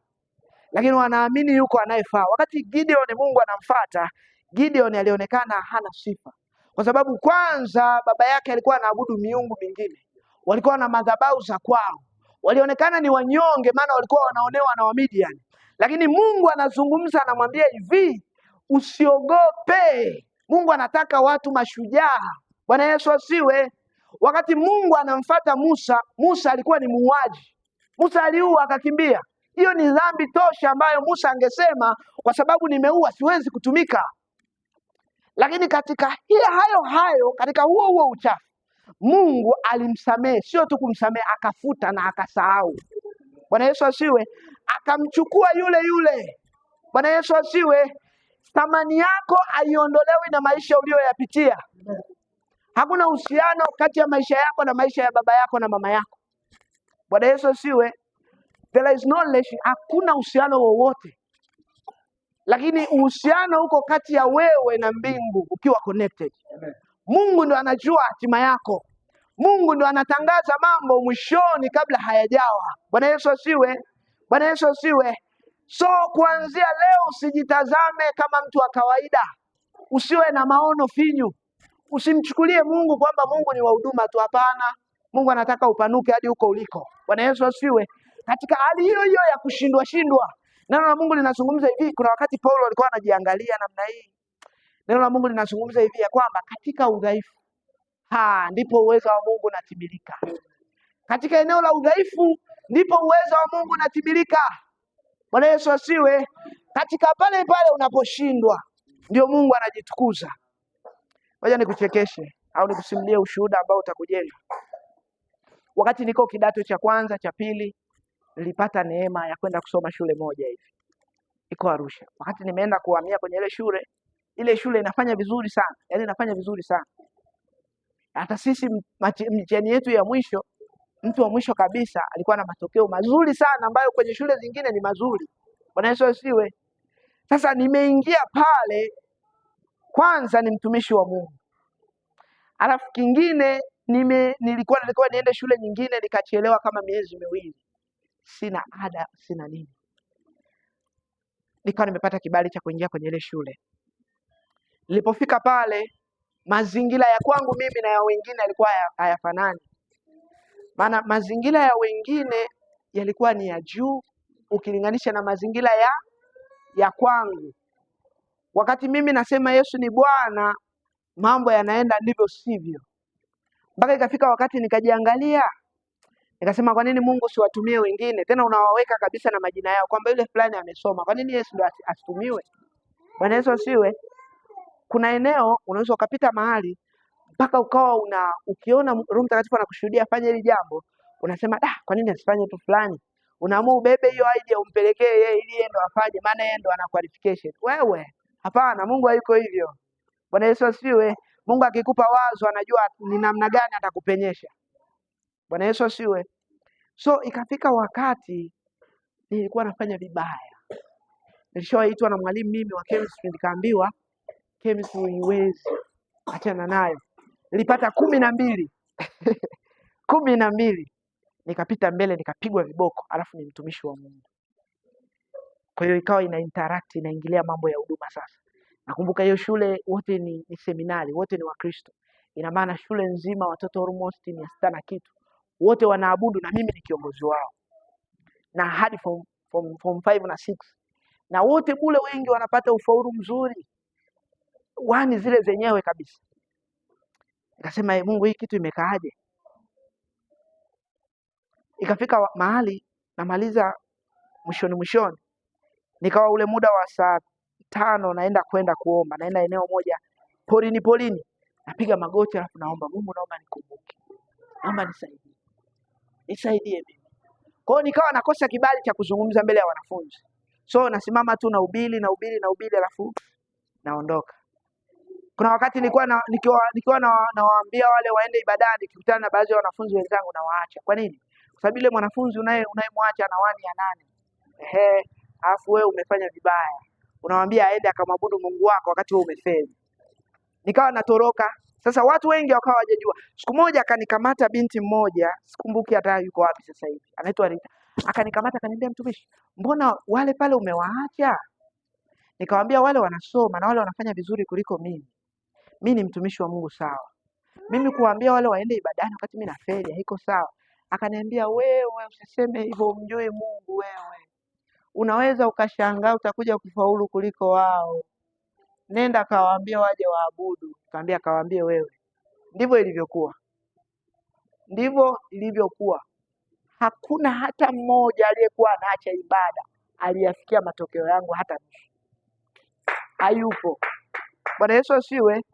lakini wanaamini yuko anayefaa. Wakati Gideon Mungu anamfuata, Gideon alionekana hana sifa. Kwa sababu kwanza baba yake alikuwa anaabudu miungu mingine. Walikuwa na madhabahu za kwao. Walionekana ni wanyonge, maana walikuwa wanaonewa na Wamidian. Lakini Mungu anazungumza, anamwambia hivi, usiogope. Mungu anataka watu mashujaa. Bwana Yesu asiwe. Wakati Mungu anamfuata Musa, Musa alikuwa ni muuaji. Musa aliua akakimbia. Hiyo ni dhambi tosha ambayo Musa angesema kwa sababu nimeua siwezi kutumika. Lakini katika hayo katika huo uchafu, Mungu alimsamehe, sio tu kumsamehe, akafuta na akasahau. Bwana Yesu asiwe. Akamchukua yule. Bwana Yesu asiwe. Thamani yako haiondolewi na maisha uliyoyapitia. Hakuna uhusiano kati ya maisha yako na maisha ya baba yako na mama yako. Bwana Yesu asiwe. There is no relation, hakuna uhusiano wowote. Lakini uhusiano uko kati ya wewe na mbingu ukiwa connected. Mungu ndo anajua hatima yako. Mungu ndo anatangaza mambo mwishoni kabla hayajawa. Bwana Yesu asiwe. Bwana Yesu asiwe. So kuanzia leo usijitazame kama mtu wa kawaida. Usiwe na maono finyu. Usimchukulie Mungu kwamba Mungu ni wa huduma tu, hapana. Mungu anataka upanuke hadi huko uliko. Bwana Yesu asiwe. Katika hali hiyo ya kushindwa. Neno la Mungu linazungumza hivi, kuna wakati Paulo alikuwa anajiangalia namna hii. Neno la Mungu linazungumza hivi ya kwamba katika udhaifu ndipo uwezo wa Mungu unatimilika. Katika eneo la udhaifu ndipo uwezo wa Mungu unatimilika. Bwana Yesu asiwe. Katika pale unaposhindwa ndio Mungu anajitukuza. Ngoja nikuchekeshe au nikusimulie ushuhuda ambao utakujenga. Wakati niko kidato cha kwanza, cha pili, nilipata neema ya kwenda kusoma shule moja hivi. Iko Arusha. Wakati nimeenda kuhamia kwenye ile shule inafanya vizuri sana. Yaani inafanya vizuri sana. Hata sisi mtihani yetu ya mwisho, mtu wa mwisho kabisa alikuwa na matokeo mazuri sana ambayo kwenye shule zingine ni mazuri. Bwana Yesu asiwe. Sasa nimeingia pale, kwanza ni mtumishi wa Mungu. Alafu kingine nilikuwa niende shule nyingine, nikachelewa kama miezi miwili. Sina ada, sina nini. Nikawa nimepata kibali cha kuingia kwenye ile shule. Nilipofika pale, mazingira ya kwangu mimi na ya wengine yalikuwa hayafanani. Maana mazingira ya wengine yalikuwa ni ya juu ukilinganisha na mazingira ya kwangu. Wakati mimi nasema Yesu ni Bwana, mambo yanaenda ndivyo sivyo. Mpaka ikafika wakati nikajiangalia, nikasema kwa nini Mungu siwatumie wengine? Tena unawaweka kabisa na majina yao kwamba yule fulani amesoma. Kwa nini Yesu ndo asitumiwe? Bwana Yesu asiwe. Kuna eneo unaweza ukapita mahali mpaka ukawa ukiona Roho Mtakatifu anakushuhudia fanya hili jambo, unasema kwa nini asifanye tu fulani? Unaamua ubebe hiyo idea umpelekee yeye ili yeye ndo afanye, maana yeye ndo ana qualification. Wewe hapana, Mungu hayuko hivyo. Bwana Yesu asiwe. Mungu akikupa wazo anajua ni namna gani atakupenyesha. Bwana Yesu asiwe. So ikafika wakati nilikuwa nafanya vibaya. Nilishawaitwa na mwalimu mimi wa chemistry, nikaambiwa chemistry huiwezi, achana nayo. Nilipata 12 12, nikapita mbele nikapigwa viboko, alafu ni mtumishi wa Mungu. Kwa hiyo ikawa ina interact, inaingilia mambo ya huduma sasa. Nakumbuka hiyo shule wote ni seminari, wote ni Wakristo. Ina maana shule nzima watoto almost 600 na kitu. Wote wanaabudu na mimi ni kiongozi wao. Na hadi form 5 na 6. Na wote bule wengi wanapata ufaulu mzuri. Wani zile zenyewe kabisa. Nikasema Mungu, hii kitu imekaaje? Ikafika mahali namaliza mwishoni. Nikawa ule muda wa saa 5 naenda kuomba. Naenda eneo moja porini. Napiga magoti alafu naomba, Mungu naomba nikumbuke. Naomba nisaidie mimi. Kwa hiyo nikawa nakosa kibali cha kuzungumza mbele ya wanafunzi. So nasimama tu na ubili alafu naondoka. Kuna wakati nikiwa nawaambia wale waende ibadani, nikikutana na baadhi ya wanafunzi wenzangu na waacha. Kwa nini? Kwa sababu ile mwanafunzi unayemwacha na 1 ya 8. Alafu wewe umefanya vibaya. Unamwambia aende akamwabudu Mungu wako wakati wewe umefeli. Nikawa natoroka. Sasa watu wengi wakawa hawajajua. Siku moja akanikamata binti mmoja, sikumbuki hata yuko wapi sasa hivi. Anaitwa Rita. Akanikamata akaniambia, mtumishi, mbona wale pale umewaacha? Nikamwambia wale wanasoma na wale wanafanya vizuri kuliko mimi. Mimi ni mtumishi wa Mungu sawa. Mimi kuambia wale waende ibadani wakati mimi nafeli haiko sawa. Akaniambia, wewe usiseme hivyo, umjui Mungu wewe. Unaweza ukashangaa utakuja kufaulu kuliko wao. Nenda kawaambie waje waabudu. Kaambia kawaambie wewe. Ndivyo ilivyokuwa. Hakuna hata mmoja aliyekuwa anaacha ibada aliyafikia matokeo yangu hata nusu. Hayupo. Bwana Yesu asiwe.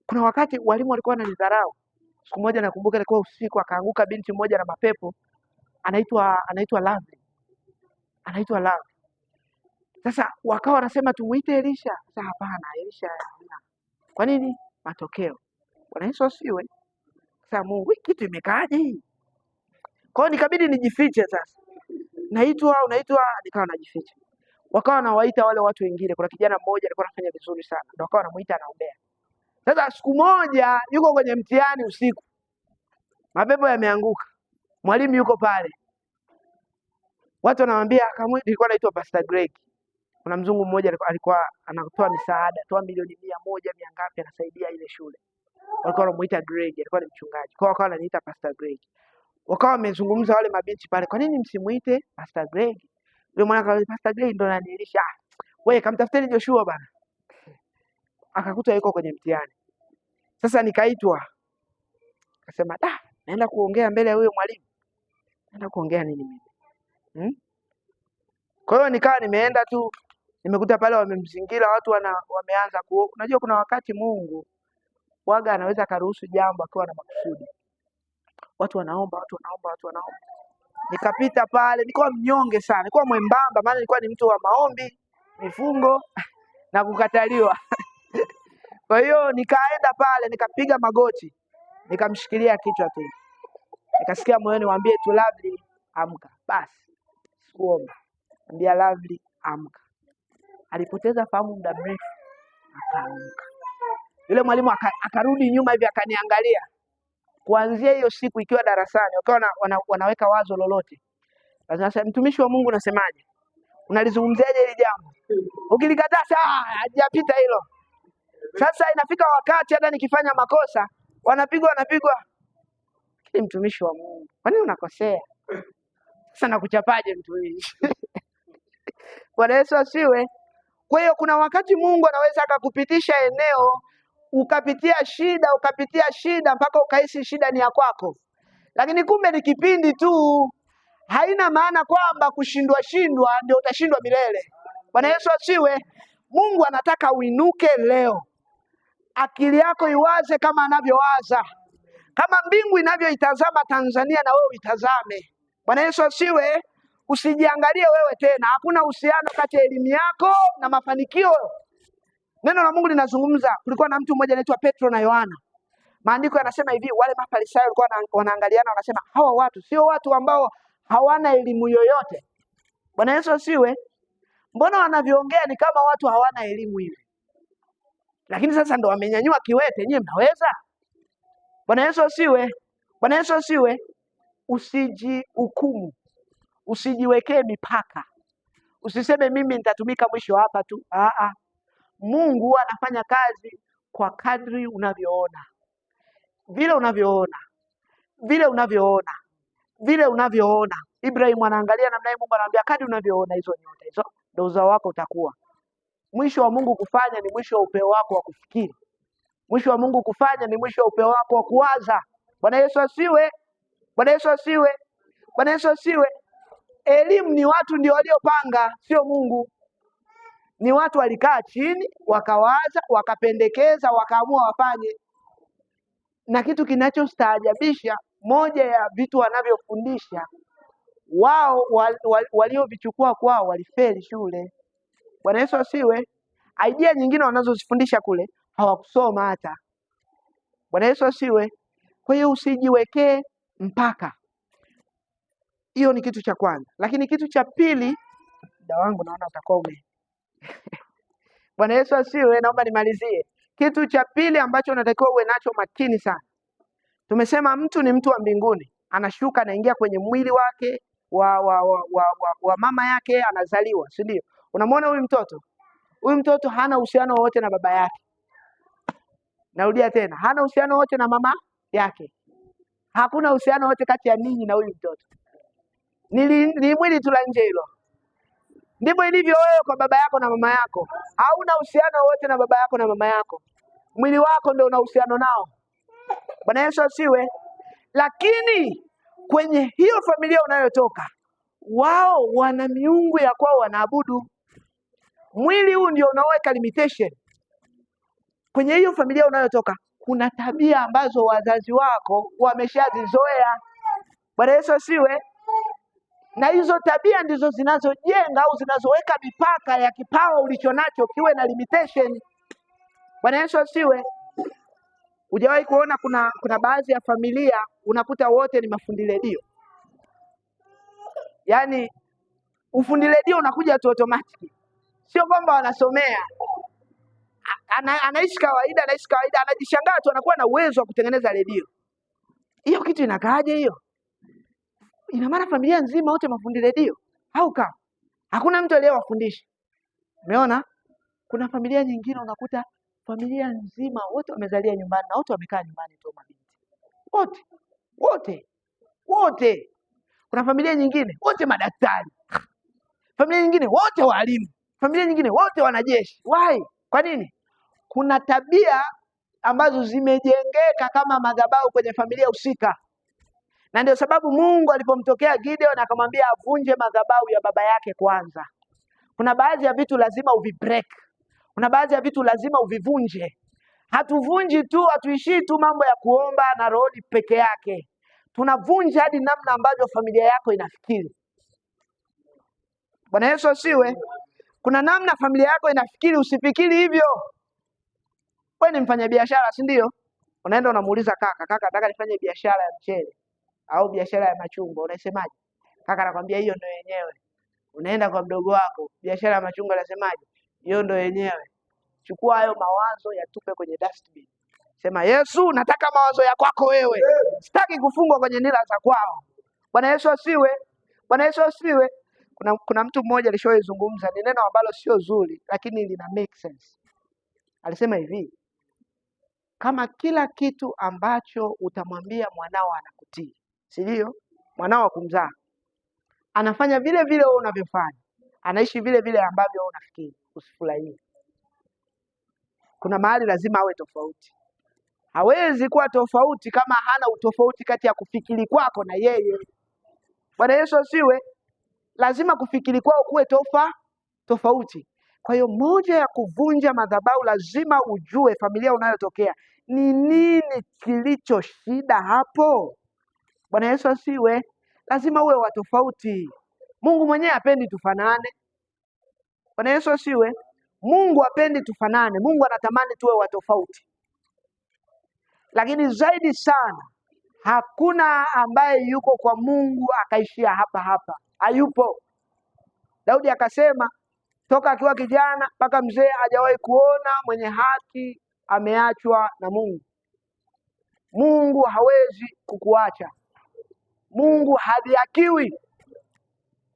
Kuna wakati walimu walikuwa wananidharau. Siku moja nakumbuka ilikuwa usiku, akaanguka binti mmoja na mapepo. Anaitwa Love. Sasa wakawa wanasema tumuite Elisha. Sasa hapana, Elisha hapana. Kwa nini? Matokeo. Bwana Yesu asiwe. Sasa Mungu, hii kitu imekaaje hii? Kwa hiyo nikabidi nijifiche sasa. Unaitwa, nikawa najificha. Wakawa wanawaita wale watu wengine. Kuna kijana mmoja alikuwa anafanya vizuri sana. Ndio wakawa wanamuita anaombea. Sasa siku moja yuko kwenye mtihani usiku. Mapepo yameanguka. Mwalimu yuko pale. Watu wanamwambia nilikuwa naitwa Pastor Greg. Kuna mzungu mmoja alikuwa anatoa misaada, toa milioni 100 ngapi anasaidia ile shule. Walikuwa wanamuita Greg, alikuwa ni mchungaji. Kwa wakawa wananiita Pastor Greg. Wakawa wamezungumza wale mabinti pale, kwa nini msimuite Pastor Greg? Yule mwana akasema Pastor Greg ndo ananilisha. Wewe kamtafuteni Joshua bana. Akakuta yuko kwenye mtihani. Sasa nikaitwa. Akasema, naenda kuongea mbele ya huyo mwalimu. Naenda kuongea nini mimi? Kwa hiyo nikawa nimeenda tu, nimekuta pale wamemzingira watu wameanza unajua kuna wakati Mungu waga anaweza karuhusu jambo akiwa na makusudi. Watu wanaomba. Nikapita pale, nilikuwa mnyonge sana, nilikuwa mwembamba, maana nilikuwa ni mtu wa maombi, mifungo na kukataliwa. Kwa hiyo nikaenda pale, nikapiga magoti, nikamshikilia kichwa tu. Nikasikia moyoni mwambie tu Lovely amka. Basi sikuomba. Ambia Lovely amka. Alipoteza fahamu muda mrefu, akaamka. Yule mwalimu akarudi nyuma hivi akaniangalia. Kuanzia hiyo siku ikiwa darasani, wakawa wanaweka wazo lolote. Sasa mtumishi wa Mungu unasemaje? Unalizungumziaje hili jambo? Ukilikataa hajapita hilo. Sasa inafika wakati hata nikifanya makosa, wanapigwa. Kile mtumishi wa Mungu, kwa nini unakosea? Sasa nakuchapaje mtumishi? Bwana Yesu asiwe. Kwa hiyo kuna wakati Mungu anaweza akakupitisha eneo, ukapitia shida mpaka ukahisi shida ni ya kwako. Lakini kumbe ni kipindi tu. Haina maana kwamba kushindwa ndio utashindwa milele. Bwana Yesu asiwe. Mungu anataka uinuke leo, akili yako iwaze kama anavyowaza, kama mbingu inavyoitazama Tanzania na wewe uitazame. Bwana Yesu asiwe. Usijiangalie wewe tena. Hakuna uhusiano kati ya elimu yako na mafanikio. Neno la Mungu linazungumza, kulikuwa na mtu mmoja anaitwa Petro na Yohana. Maandiko yanasema hivi, wale Mafarisayo walikuwa wanaangaliana, wanasema hawa watu sio watu ambao hawana elimu yoyote. Bwana Yesu asiwe. Mbona wanavyoongea ni kama watu hawana elimu hivi? Lakini sasa ndo wamenyanyua kiwete, nyinyi mnaweza? Bwana Yesu asiwe. Bwana Yesu asiwe. Usijihukumu. Usijiwekee mipaka. Usiseme mimi nitatumika mwisho hapa tu. Mungu anafanya kazi kwa kadri unavyoona. Vile unavyoona. Vile unavyoona. Vile unavyoona. Ibrahim anaangalia namna hii, Mungu anamwambia kadri unavyoona hizo nyota hizo ndio uzao wako utakuwa. Mwisho wa Mungu kufanya ni mwisho wa upeo wako wa kufikiri. Mwisho wa Mungu kufanya ni mwisho wa upeo wako wa kuwaza. Bwana Yesu asiwe. Bwana Yesu asiwe. Bwana Yesu asiwe. Elimu ni watu ndio waliopanga, sio Mungu. Ni watu walikaa chini, wakawaza, wakapendekeza, wakaamua wafanye. Na kitu kinachostaajabisha, moja ya vitu wanavyofundisha wao waliovichukua kwao walifeli shule. Bwana Yesu asiwe. Idea nyingine wanazozifundisha kule hawakusoma hata. Bwana Yesu asiwe. Kwa hiyo usijiwekee mpaka. Hiyo ni kitu cha kwanza. Lakini kitu cha pili, muda wangu naona utakuwa ume. Bwana Yesu asiwe, naomba nimalizie. Kitu cha pili ambacho unatakiwa uwe nacho makini sana. Tumesema mtu ni mtu wa mbinguni, anashuka anaingia kwenye mwili wake wa mama yake, anazaliwa, si ndio? Unamwona huyu mtoto? Huyu mtoto hana uhusiano wote na baba yake. Narudia tena, hana uhusiano wote na mama yake. Hakuna uhusiano wote kati ya ninyi na huyu mtoto. Ni mwili tu la nje hilo. Ndivyo ilivyo wewe kwa baba yako na mama yako. Hauna uhusiano wote na baba yako na mama yako. Mwili wako ndio una uhusiano nao. Bwana Yesu asiwe. Lakini kwenye hiyo familia unayotoka, wao wana miungu ya kwao wanaabudu. Mwili huu ndio unaoweka limitation. Kwenye hiyo familia unayotoka, kuna tabia ambazo wazazi wako wameshazizoea. Bwana Yesu asiwe. Na hizo tabia ndizo zinazojenga au zinazoweka mipaka ya kipawa ulichonacho kiwe na limitation. Bwana Yesu asiwe. Hujawahi kuona kuna baadhi ya familia unakuta wote ni mafundi redio. Yaani ufundi redio unakuja tu automatic. Sio kwamba wanasomea. Anaishi kawaida, anajishangaa tu anakuwa na uwezo wa kutengeneza redio. Hiyo kitu inakaaje hiyo? Ina maana familia nzima wote mafundi redio? Au kama hakuna mtu aliyewafundisha? Umeona? Kuna familia nyingine unakuta familia nzima wote wamezalia nyumbani na wote wamekaa nyumbani tu mabinti. Wote. Kuna familia nyingine wote madaktari. Familia nyingine wote walimu. Familia nyingine wote wanajeshi. Why? Kwa nini? Kuna tabia ambazo zimejengeka kama madhabahu kwenye familia husika. Na ndio sababu Mungu alipomtokea Gideon akamwambia avunje madhabahu ya baba yake kwanza. Kuna baadhi ya vitu lazima uvibreak. Kuna baadhi ya vitu lazima uvivunje. Hatuvunji tu, hatuishii tu mambo ya kuomba na rohoni peke yake. Tunavunja hadi namna ambavyo familia yako inafikiri. Bwana Yesu asiwe. Kuna namna familia yako inafikiri, usifikiri hivyo. Wewe ni mfanyabiashara, si ndio? Unaenda unamuuliza kaka, nataka nifanye biashara ya mchele au biashara ya machungwa, unasemaje? Kaka anakuambia hiyo ndio yenyewe. Unaenda kwa mdogo wako, biashara ya machungwa, anasemaje? Hiyo ndio yenyewe. Chukua hayo mawazo yatupe kwenye dustbin. Sema Yesu, nataka mawazo ya kwako wewe. Sitaki kufungwa kwenye nira za kwao. Bwana Yesu asiwe. Bwana Yesu asiwe. Kuna mtu mmoja alishozungumza, ni neno ambalo sio zuri lakini lina make sense. Alisema hivi: kama kila kitu ambacho utamwambia mwanao anakutii, si ndio? Mwanao kumzaa anafanya vile vile wewe unavyofanya, anaishi vile vile ambavyo wewe unafikiri, usifurahie. Kuna mahali lazima awe tofauti. Hawezi kuwa tofauti kama hana utofauti kati ya kufikiri kwako na yeye. Bwana Yesu asiwe. Lazima kufikiri kwao kuwe tofauti. tofauti. Kwa hiyo moja ya kuvunja madhabahu, lazima ujue familia unayotokea ni nini kilicho shida hapo. Bwana Yesu asiwe. Lazima uwe wa tofauti. Mungu mwenyewe hapendi tufanane. Bwana Yesu asiwe. Mungu hapendi tufanane. Mungu anatamani tuwe wa tofauti. Lakini zaidi sana, hakuna ambaye yuko kwa Mungu akaishia hapa hapa. Hayupo. Daudi akasema toka akiwa kijana mpaka mzee hajawahi kuona mwenye haki ameachwa na Mungu. Mungu hawezi kukuacha. Mungu hadhihakiwi.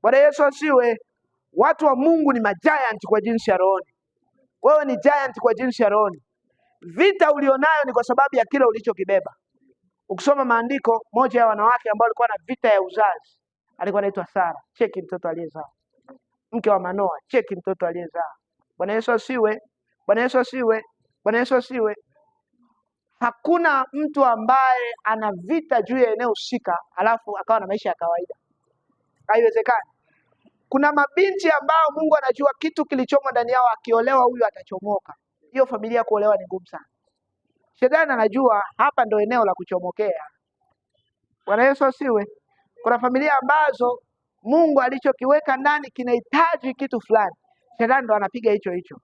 Bwana Yesu asiwe. Watu wa Mungu ni majiant kwa jinsi ya rohoni. Wewe ni giant kwa jinsi ya rohoni. Vita ulionayo ni kwa sababu ya kile ulichokibeba. Ukisoma maandiko, moja ya wanawake ambao walikuwa na vita ya uzazi alikuwa anaitwa Sara. Cheki mtoto aliyezaa. Mke wa Manoa, cheki mtoto aliyezaa. Bwana Yesu asiwe. Bwana Yesu asiwe. Bwana Yesu asiwe. Hakuna mtu ambaye ana vita juu ya eneo husika alafu akawa na maisha ya kawaida. Haiwezekani. Kuna mabinti ambao Mungu anajua kitu kilichomo ndani yao, akiolewa huyu atachomoka. Hiyo familia kuolewa ni ngumu sana. Shetani anajua hapa ndo eneo la kuchomokea. Bwana Yesu asiwe. Kuna familia ambazo Mungu alichokiweka ndani kinahitaji kitu fulani. Shetani ndo anapiga hicho hicho.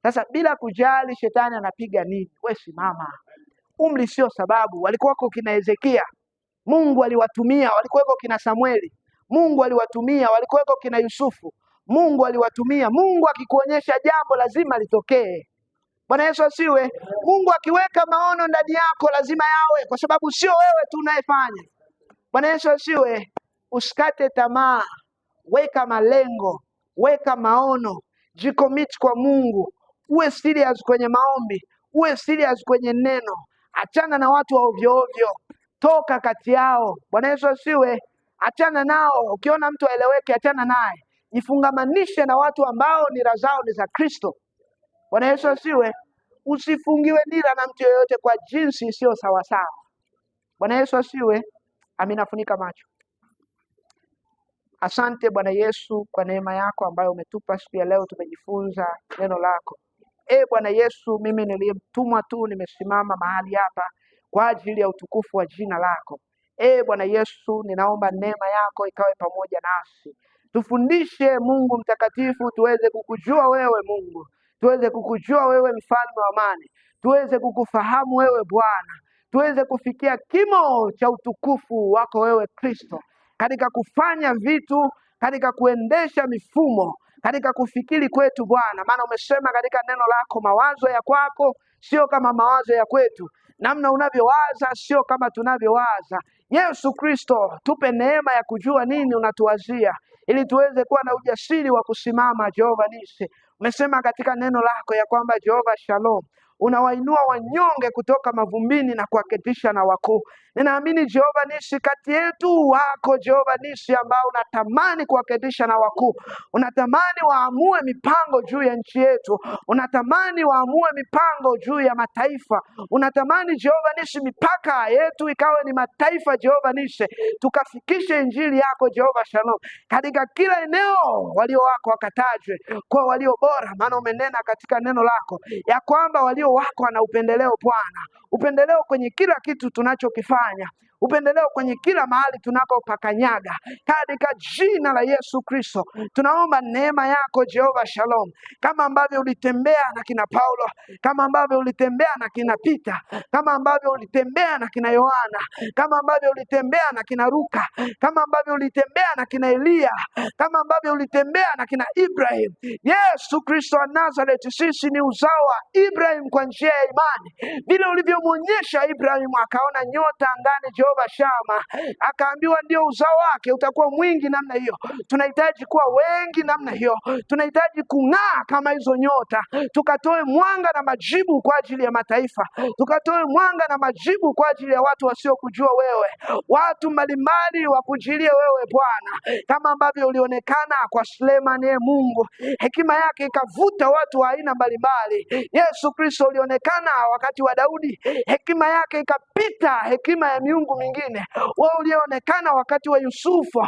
Sasa bila kujali shetani anapiga nini, wewe simama. Umri sio sababu. Walikuwako kina Hezekia, Mungu aliwatumia. Walikuwako kina Samueli, Mungu aliwatumia. Walikuwako kina Yusufu, Mungu aliwatumia. Mungu akikuonyesha jambo lazima litokee. Bwana Yesu asiwe. Mungu akiweka maono ndani yako lazima yawe, kwa sababu sio wewe tu unayefanya. Bwana Yesu asiwe. Usikate tamaa. Weka malengo, weka maono, jicommit kwa Mungu. Uwe serious kwenye maombi, uwe serious kwenye neno. Achana na watu wa ovyo ovyo. Toka kati yao. Bwana Yesu asiwe. Achana nao. Ukiona mtu aeleweke, achana naye. Jifungamanishe na watu ambao nira zao ni za Kristo. Bwana Yesu asiwe. Usifungiwe nira na mtu yeyote kwa jinsi isiyo sawa sawa. Bwana Yesu asiwe. Amina. Funika macho. Asante Bwana Yesu kwa neema yako ambayo umetupa siku ya leo. Tumejifunza neno lako. Bwana Yesu, mimi niliyemtumwa tu nimesimama mahali hapa kwa ajili ya utukufu wa jina lako. Bwana Yesu, ninaomba neema yako ikawe pamoja nasi. Tufundishe Mungu mtakatifu, tuweze kukujua wewe Mungu, tuweze kukujua wewe mfalme wa amani, tuweze kukufahamu wewe Bwana, tuweze kufikia kimo cha utukufu wako wewe Kristo, katika kufanya vitu, katika kuendesha mifumo, katika kufikiri kwetu Bwana. Maana umesema katika neno lako, mawazo ya kwako sio kama mawazo ya kwetu, namna unavyowaza sio kama tunavyowaza. Yesu Kristo, tupe neema ya kujua nini unatuwazia, ili tuweze kuwa na ujasiri wa kusimama. Jehova Nisi, umesema katika neno lako ya kwamba Jehova Shalom, unawainua wanyonge kutoka mavumbini na kuwaketisha na wakuu. Ninaamini Jehova Nisi, kati yetu wako Jehova Nisi ambao unatamani kuwaketisha na wakuu. Unatamani waamue mipango juu ya nchi yetu. Unatamani waamue mipango juu ya mataifa. Unatamani Jehova Nisi mipaka yetu ikawe ni mataifa Jehova Nisi, tukafikishe injili yako Jehova Shalom katika kila eneo. Walio wako wakatajwe kwa walio bora, maana umenena katika neno lako ya kwamba walio wako wana upendeleo Bwana. Upendeleo kwenye kila kitu tunachokifanya, upendeleo kwenye kila mahali tunapopakanyaga. Katika jina la Yesu Kristo tunaomba neema yako Jehova Shalom, kama ambavyo ulitembea na kina Paulo, kama ambavyo ulitembea na kina Pita, kama ambavyo ulitembea na kina Yohana, kama ambavyo ulitembea na kina Luka, kama ambavyo ulitembea na kina Elia, kama ambavyo ulitembea na kina Ibrahim. Yesu Kristo wa Nazareti, sisi ni uzao wa Ibrahim kwa njia ya imani. Vile ulivyomwonyesha Ibrahim akaona nyota angani Jehova Shama, akaambiwa ndio uzao wake utakuwa mwingi namna hiyo. Tunahitaji kuwa wengi namna hiyo. Tunahitaji kung'aa kama hizo nyota, tukatoe mwanga na majibu kwa ajili ya mataifa, tukatoe mwanga na majibu kwa ajili ya watu wasiokujua wewe, watu mbalimbali wakujilie wewe Bwana, kama ambavyo ulionekana kwa Sulemani. Mungu, hekima yake ikavuta watu wa aina mbalimbali. Yesu Kristo, ulionekana wakati wa Daudi, hekima yake ikapita hekima ya miungu mwingine, wewe ulionekana wakati wa Yusufu.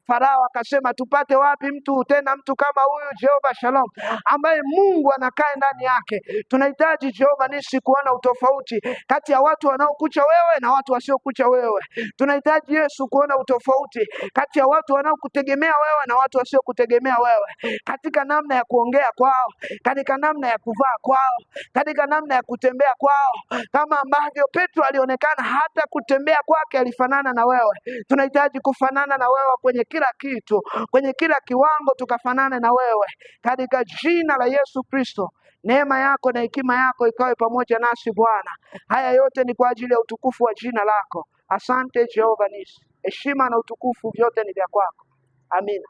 Farao akasema tupate wapi mtu kama huyu Jehova Shalom, ambaye Mungu anakaa ndani yake. Tunahitaji Jehova Nisi kuona utofauti kati ya watu wanaokucha wewe na watu wasiokucha wewe. Tunahitaji Yesu kuona utofauti kati ya watu wanaokutegemea wewe na watu wasiokutegemea wewe, katika namna ya kuongea kwao, katika namna ya kuvaa kwao, katika namna ya kutembea kwao, kama ambavyo Petro alionekana hata kutembea kwake alifanana na wewe. Tunahitaji kufanana na wewe kwenye kila kitu, kwenye kila kiwango tukafanane na wewe, katika jina la Yesu Kristo. Neema yako na hekima yako ikawe pamoja nasi Bwana. Haya yote ni kwa ajili ya utukufu wa jina lako. Asante Jehova Nisi. Heshima na utukufu vyote ni vya kwako. Amina.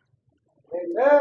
Amen.